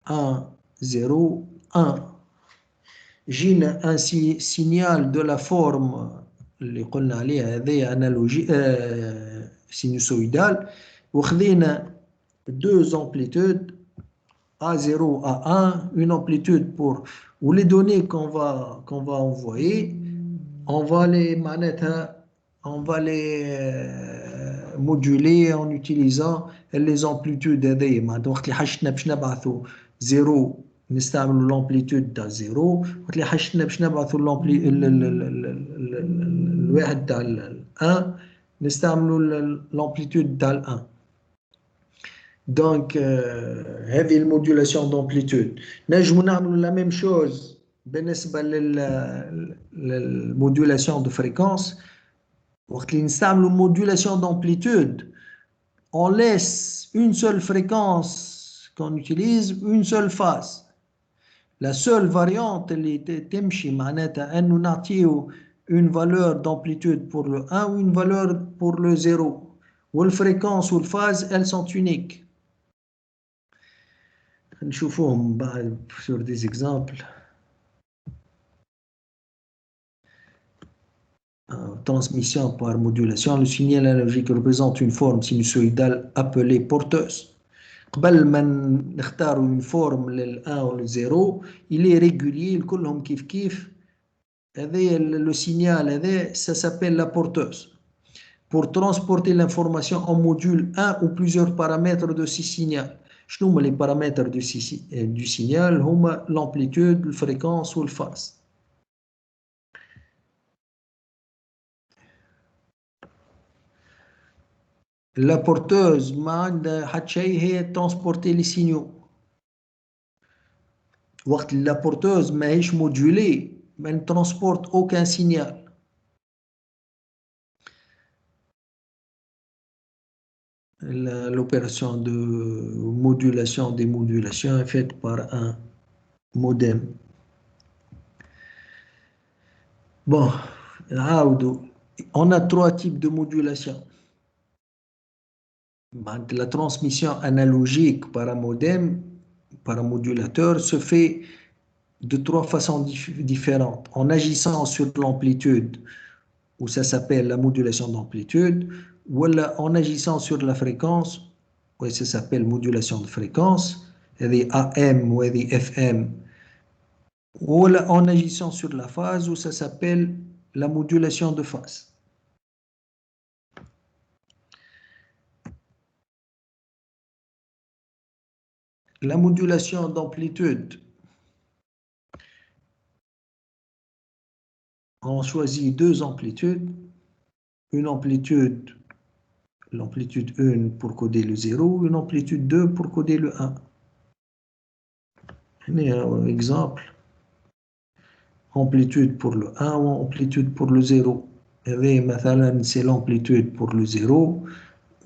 1 0 1. جينا ان سينيال دو لا فورم اللي قلنا عليها هذه انالوجي سينوسويدال، وخذينا deux amplitudes A0, A1, une amplitude pour, ou les données qu'on va envoyer, on va les moduler en utilisant les amplitudes هذه. معناتها وقت اللي حشنا باش نبعثوا 0 نستعملوا l'amplitude تاع 0، وقت اللي حشنا باش نبعثوا الواحد تاع 1 نستعملوا l'amplitude تاع 1. Donc, هذه الموديولاسيون d'amplitude. نجموا نعملوا la même chose بالنسبة للموديولاسيون de fréquence. وقت اللي نستعملوا modulation d'amplitude, on laisse une seule fréquence qu'on utilise, une seule phase. La seule variante اللي تمشي معناتها أنه نعطيه une valeur d'amplitude pour le 1 ou une valeur pour le 0. والfréquence ou le phase, elles sont uniques. نشوفوهم بعد sur des exemples. Transmission par modulation. Le signal analogique représente une forme sinusoïdale appelée porteuse. قبل ما نختاروا une forme لل 1 ou le 0, il est régulier كلهم كيف كيف. هذا le signal هذا ça s'appelle la porteuse. Pour transporter l'information on module un ou plusieurs paramètres de ce signal. شنو هما les paramètres du signal؟ هما l'amplitude, la fréquence ou le phase. La porteuse ما عندها حتى شيء، هي transporter les signaux. وقت la porteuse ماهيش modulée ما ne transporte aucun signal. L'opération de modulation, démodulation est faite par un modem. Bon, on a trois types de modulation. La transmission analogique par un modem, par un modulateur, se fait de trois façons différentes. En agissant sur l'amplitude, où ça s'appelle la modulation d'amplitude, ou en agissant sur la fréquence, où ça s'appelle modulation de fréquence, des AM ou des FM, ou en agissant sur la phase, où ça s'appelle la modulation de phase. La modulation d'amplitude, on choisit deux amplitudes, une amplitude, l'amplitude 1 pour coder le 0, une amplitude 2 pour coder le 1. Un exemple, amplitude pour le 1 ou amplitude pour le 0. C'est l'amplitude pour le 0,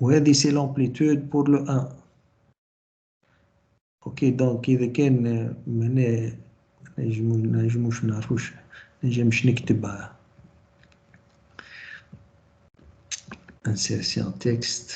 ou c'est l'amplitude pour le 1. Ok, donc إذا كان من نجموش نعرفوش نجمش نكتب insertion texte.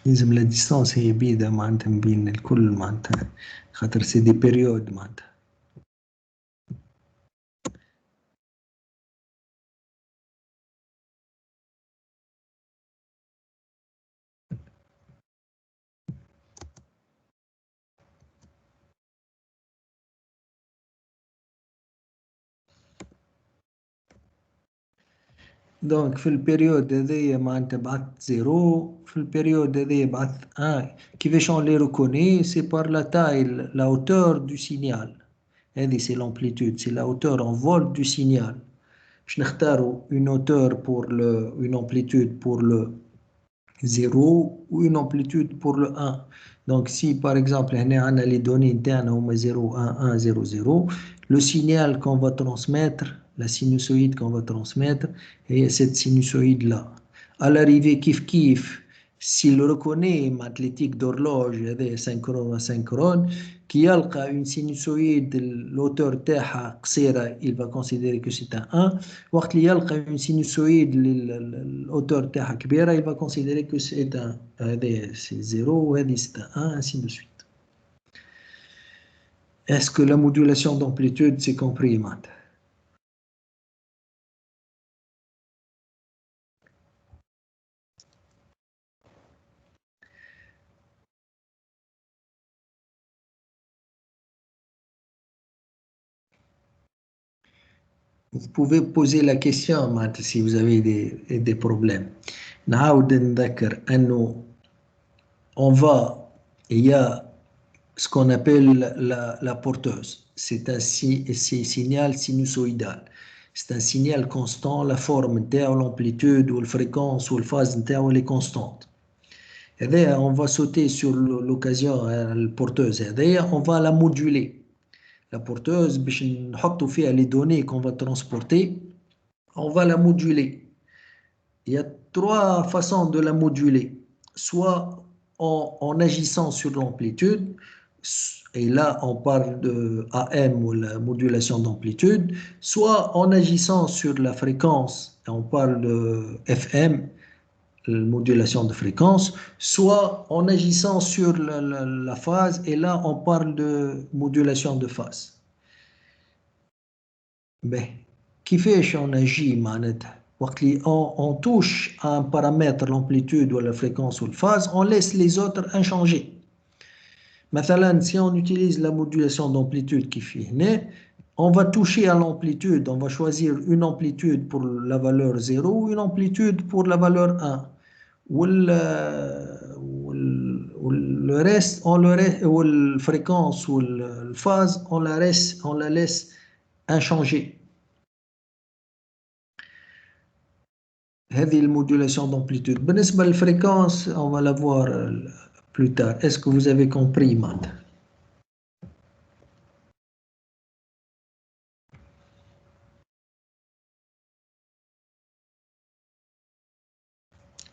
لازم لا ديستانس هي بيدا معناتها بين الكل معناتها خاطر سي دي بيريود معناتها. دونك في البيريود هذايا معناتها بعثت زيرو، في البيريود هذايا بعثت ان. كيفاش اون لي ريكوني؟ سي بار لا تاي لا هوتور دو سينيال. هذه سي لامبليتود، سي لا هوتور en vol du signal. باش نختاروا une hauteur pour le une amplitude pour le 0 ou une amplitude pour le 1. Donc si par exemple هنا عندنا les données internes هما 0 1 1 0 0, le signal qu'on va transmettre, la sinusoïde qu'on va transmettre, est cette sinusoïde là. À l'arrivée kif kif, s'il reconnaît mathématique d'horloge هذا synchrone asynchrone qui يلقى une sinusoïde l'auteur تاعها قصيرة, il va considérer que c'est un 1. وقت اللي يلقى une sinusoïde l'auteur تاعها كبيرة, il va considérer que c'est un هذا c'est 0 وهذه c'est un 1, ainsi de suite. Est-ce que la modulation d'amplitude c'est compris maintenant? Vous pouvez poser la question maintenant si vous avez des problèmes. نعاود نذكر أنه on va, il y a ce qu'on appelle la porteuse. C'est un signal sinusoïdal. C'est un signal constant, la forme نتاعو, l'amplitude ou la fréquence ou la phase نتاعو elle est constante. هذايا on va sauter sur l'occasion, la porteuse هذايا on va la moduler. La porteuse باش نحطوا فيها les données qu'on va transporter, on va la moduler. Il y a trois façons de la moduler. Soit en agissant sur l'amplitude, et là on parle de AM ou la modulation d'amplitude, soit en agissant sur la fréquence, et on parle de FM, la modulation de fréquence, soit en agissant sur la phase, et là on parle de modulation de phase. Ben, كيفاش on agit معناتها؟ وقت اللي on touche à un paramètre, l'amplitude ou la fréquence ou la phase, on laisse les autres inchangés. مثلا si on utilise la modulation d'amplitude qui fait هنا, on va toucher à l'amplitude, on va choisir une amplitude pour la valeur 0 ou une amplitude pour la valeur 1. Le reste, on le reste, ou la fréquence ou la phase, on la laisse inchangée. هذه المودulation d'amplitude. بالنسبة للفريكونس, on va la voir plus tard. Est-ce que vous avez compris maintenant?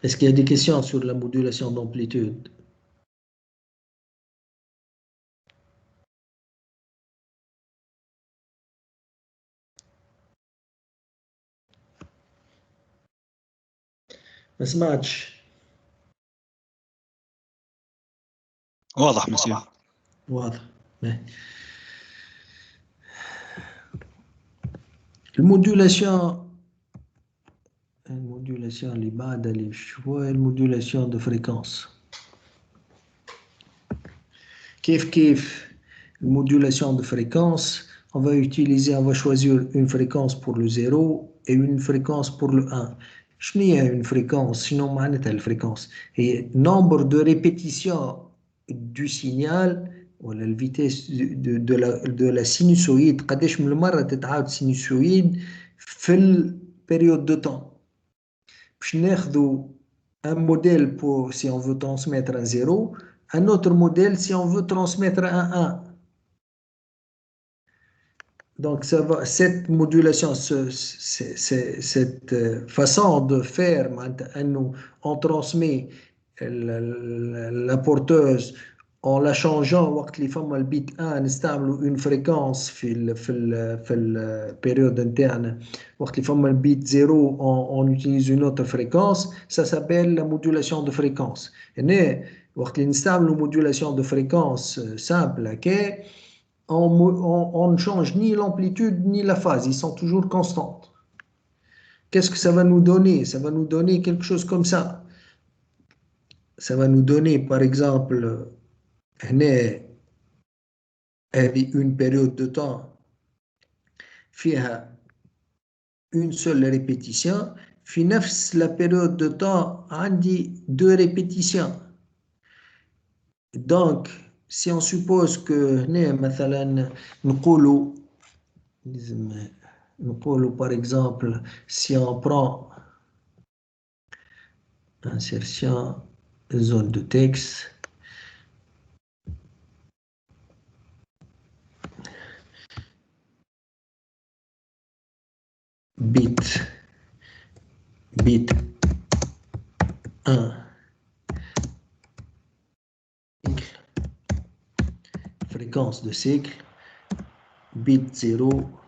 Est-ce qu'il y a des questions sur la modulation d'amplitude? ما سمعتش. واضح مسيو. واضح. المودulation اللي بعدها اللي شوية المودulation de fréquence. كيف modulation de fréquence, on va choisir une fréquence pour le 0 et une fréquence pour le 1. شنو هي une fréquence? شنو معناتها الفريكونس؟ هي nombre de répétitions du signal ولا la vitesse de la sinusoïde. قداش من مرة تتعاود sinusoïde في البريود de temps. باش ناخذوا un modèle pour si on veut transmettre un 0, un autre modèle si on veut transmettre un 1. Donc ça va, cette modulation, cette façon de faire, on transmet la porteuse en la changeant وقت اللي فما البيت 1 نستعملوا une fréquence في البériode interne, وقت اللي فما البيت 0 on utilise une autre fréquence, ça s'appelle la modulation de fréquence. هنا وقت اللي نستعملوا modulation de fréquence simple هكا, on ne change ni l'amplitude ni la phase, ils sont toujours constantes. Qu'est-ce que ça va nous donner? Ça va nous donner quelque chose comme ça. Ça va nous donner par exemple une période de temps فيها une seule répétition, في نفس la période de temps عندي 2 répétitions. Donc si on suppose que هنا مثلا نقولوا par exemple si on prend insertion zone de texte bit 1 fréquence de cycle bit 0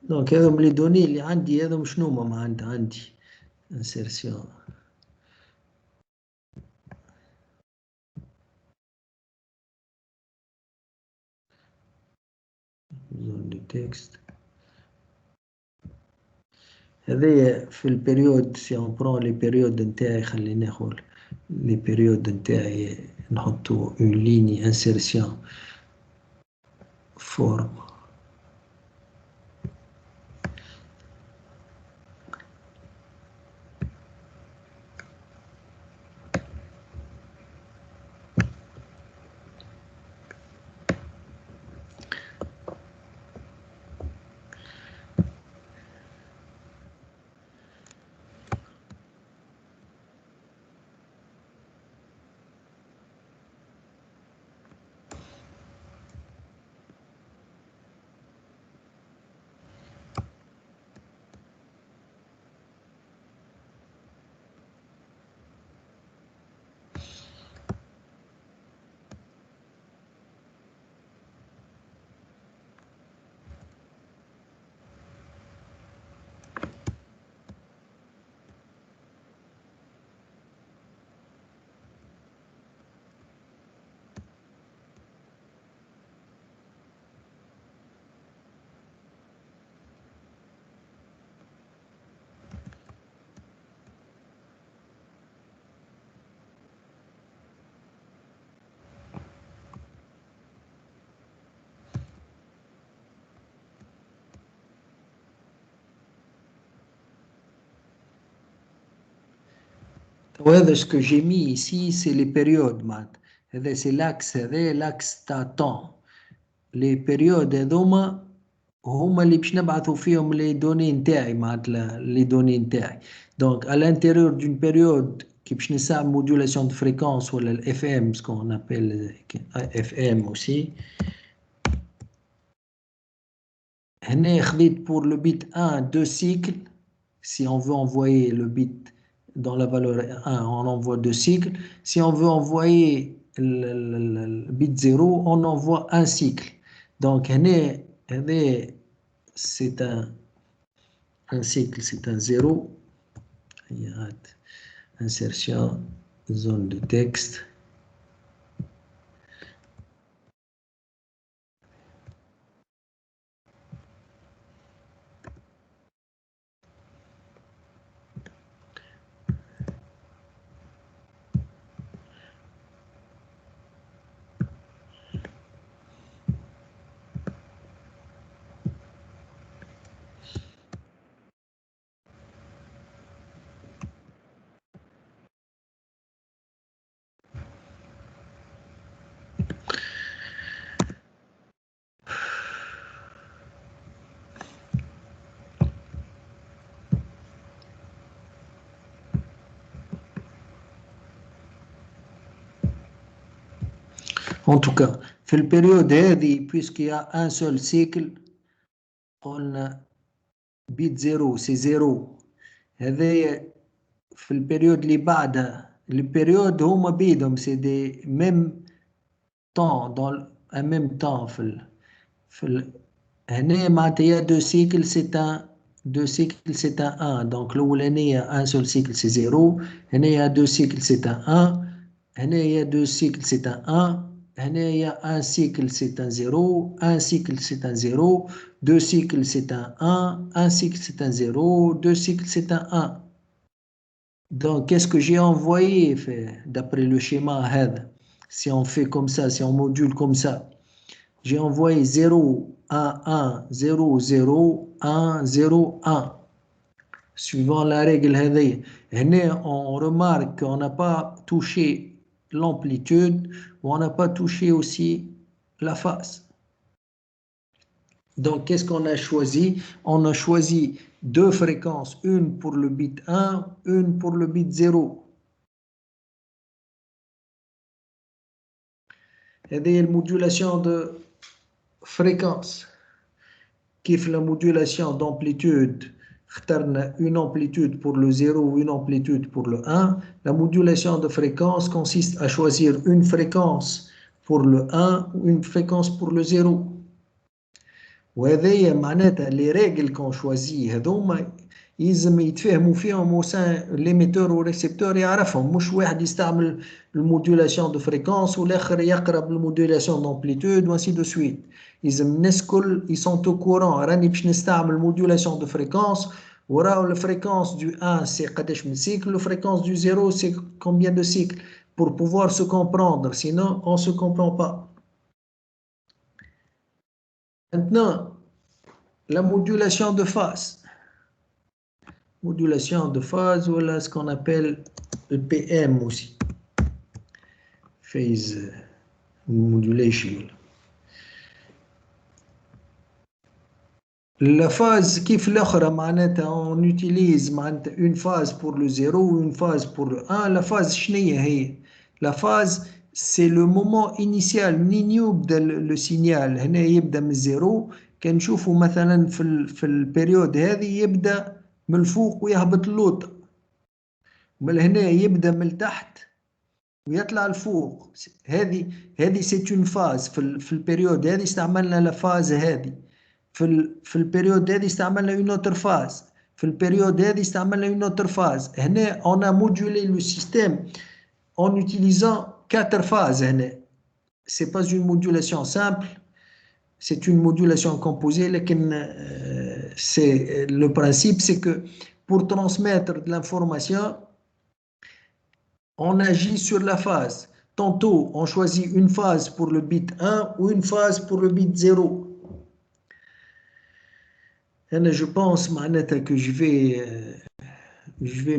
donc هذوم les données اللي عندي هذوم شنو ما عندي insertion zone de texte هذه في البريود si on prend les périodes نتاعي خلينا ناخذ les périodes نتاعي نحطو une ligne insertion forme وهذا ce que j'ai mis ici c'est les périodes معناتها هذا c'est l'axe هذا l'axe تاع temps les périodes هذوما هما اللي باش نبعثوا فيهم les données نتاعي معناتها les données نتاعي donc à l'intérieur d'une période كي باش نستعمل modulation de fréquence ولا ال FM ce qu'on appelle FM aussi هنا خذيت pour le bit 1 2 cycles si on veut envoyer le bit dans la valeur 1 on envoie 2 cycles si on veut envoyer le bit 0 on envoie un cycle donc هنا c'est un cycle c'est un 0 insertion zone de texte En tout cas, في البريود هذه puisqu'il y a un seul cycle قلنا bit 0 c'est 0 هذا في البريود اللي بعدها البريود هما بيدهم c'est des mêmes temps dans un même temps هنا معناتها il y a deux cycles c'est un 1 donc الأولانية un seul cycle c'est 0 هنا il y a deux cycles c'est un 1 هنا il y a deux cycles c'est un 1 هنا il y a un cycle c'est un 0 un cycle c'est un 0 2 cycles, c'est un 1. 1 cycle, c'est un 0. 2 cycles, c'est un 1. Donc, qu'est-ce que j'ai envoyé d'après le schéma HED? Si on fait comme ça, si on module comme ça, j'ai envoyé 0, 1, 1, 0, 0, 1, 0, 1. Suivant la règle HED. On remarque qu'on n'a pas touché l'amplitude, ou on n'a pas touché aussi la phase. Donc, qu'est-ce qu'on a choisi? On a choisi deux fréquences, une pour le bit 1, une pour le bit 0. هذه المودulation de fréquence. كيف la modulation d'amplitude اخترنا une amplitude pour le 0 ou une amplitude pour le 1. La modulation de fréquence consiste à choisir une fréquence pour le 1 ou une fréquence pour le 0. وهذه معناتها les règles qu'on choisit هذوما يلزم يتفاهموا فيهم وسان ليميتور وريسبتور يعرفهم، مش واحد يستعمل المودولاسيون دو فريكونس والاخر يقرب المودولاسيون دامبليتود وانسي دو سويت. يلزم الناس الكل يسون تو كورون راني باش نستعمل مودولاسيون دو فريكونس وراو الفريكونس دو 1 سي قداش من سيكل والفريكونس دو 0 سي كومبيان دو سيكل pour pouvoir se comprendre, sinon on se comprend pas. Maintenant, la modulation de phase. Modulation de phase, voilà ce qu'on appelle le PM aussi. Phase modulation. La phase كيف الأخرى معناتها on utilise معناتها une phase pour le 0 ou une phase pour le 1. La phase شنية هي؟ La phase c'est le moment initial منين يبدا le signal. هنا يبدا من الزيرو. كنشوفوا مثلا في البريود هذه يبدا من الفوق ويهبط اللوطة، من هنا يبدا من التحت ويطلع الفوق. هذه سيت اون فاز. في البريود هذه استعملنا لا فاز هذه، في البريود هذه استعملنا اون اوتر فاز، في البريود هذه استعملنا اون اوتر فاز. هنا on a modulé le système en utilisant 4 phases. هنا c'est pas une modulation simple, c'est une modulation composée. C'est le principe, c'est que pour transmettre de l'information, on agit sur la phase. Tantôt, on choisit une phase pour le bit 1 ou une phase pour le bit 0. Et je pense que je vais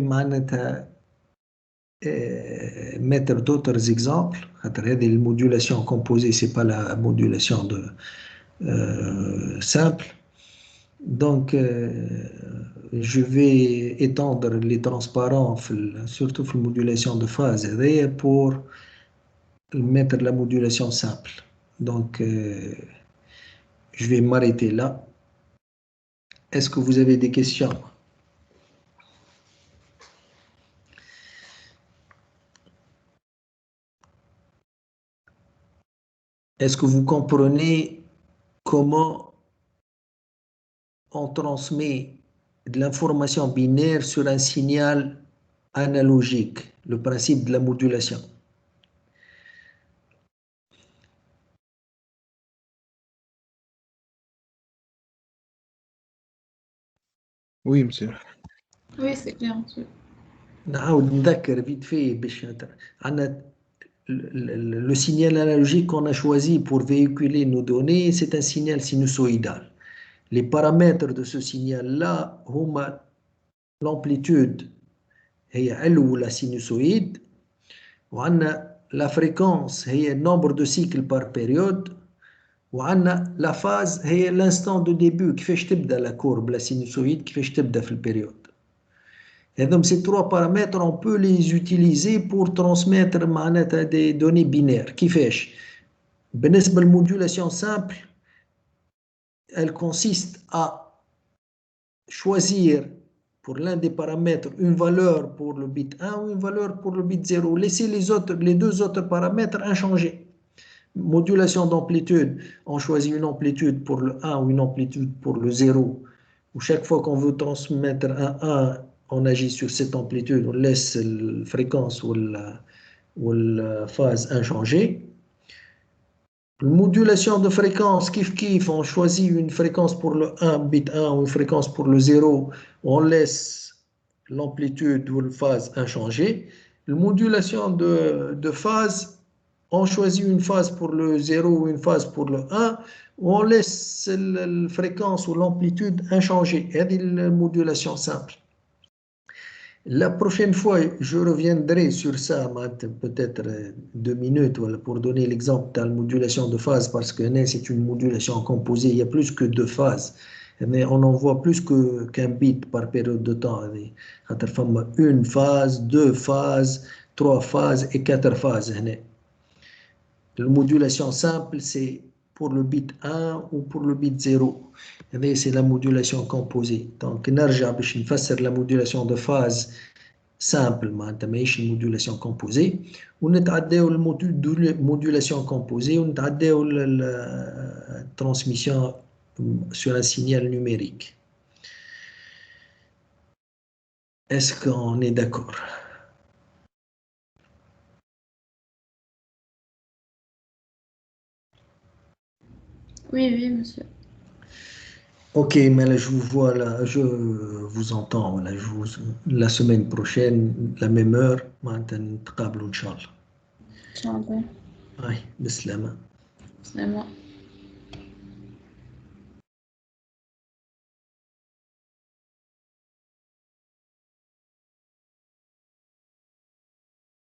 mettre d'autres exemples. La modulation composée, ce n'est pas la modulation simple. Donc, je vais étendre les transparents, surtout pour la modulation de phase, pour mettre la modulation simple. Donc, je vais m'arrêter là. Est-ce que vous avez des questions? Est-ce que vous comprenez comment on transmet de l'information binaire sur un signal analogique, le principe de la modulation? Oui, monsieur. Oui, c'est clair, monsieur. نعاود نذكر vite fait باش عندنا le signal analogique qu'on a choisi pour véhiculer nos données, c'est un signal sinusoïdal. Les paramètres de ce signal-là, l'amplitude هي علو la sinusoïde, وعندنا la fréquence هي nombre de cycles par période, وعندنا la phase هي l'instant de début كيفاش تبدا la courbe la sinusoïde كيفاش تبدا في البريود. Et donc ces trois paramètres, on peut les utiliser pour transmettre des données binaires. كيفاش؟ بالنسبة للمودulation simple, elle consiste à choisir pour l'un des paramètres une valeur pour le bit 1 ou une valeur pour le bit 0. Laisser les deux autres paramètres inchangés. Modulation d'amplitude, on choisit une amplitude pour le 1 ou une amplitude pour le 0. Où chaque fois qu'on veut transmettre un 1, on agit sur cette amplitude, on laisse la fréquence ou la phase inchangée. Modulation de fréquence, kiff, on choisit une fréquence pour le 1, bit 1, ou une fréquence pour le 0, on laisse l'amplitude ou la phase inchangée. La modulation de phase, on choisit une phase pour le 0 ou une phase pour le 1, on laisse la fréquence ou l'amplitude inchangée. C'est une modulation simple. La prochaine fois, je reviendrai sur ça, peut-être 2 minutes, pour donner l'exemple de la modulation de phase, parce que c'est une modulation composée, il y a plus que 2 phases. Mais on en voit plus qu'un bit par période de temps. Une phase, 2 phases, 3 phases et 4 phases. La modulation simple, c'est pour le bit 1 ou pour le bit 0. C'est la modulation composée. Donc, نرجع باش نفسر la modulation de phase simple, معناتها ماهيش المودولاسيون كومبوزي، ونتعداو المودولاسيون كومبوزي ونتعداو الترانسميسيون sur un signal numérique. Est-ce qu'on est d'accord? Oui, monsieur. Ok, mais là je vous vois là, je vous entends là, la semaine prochaine, la même heure, معناتها نتقابلوا إن شاء الله. إن شاء الله. بالسلامة. سلام.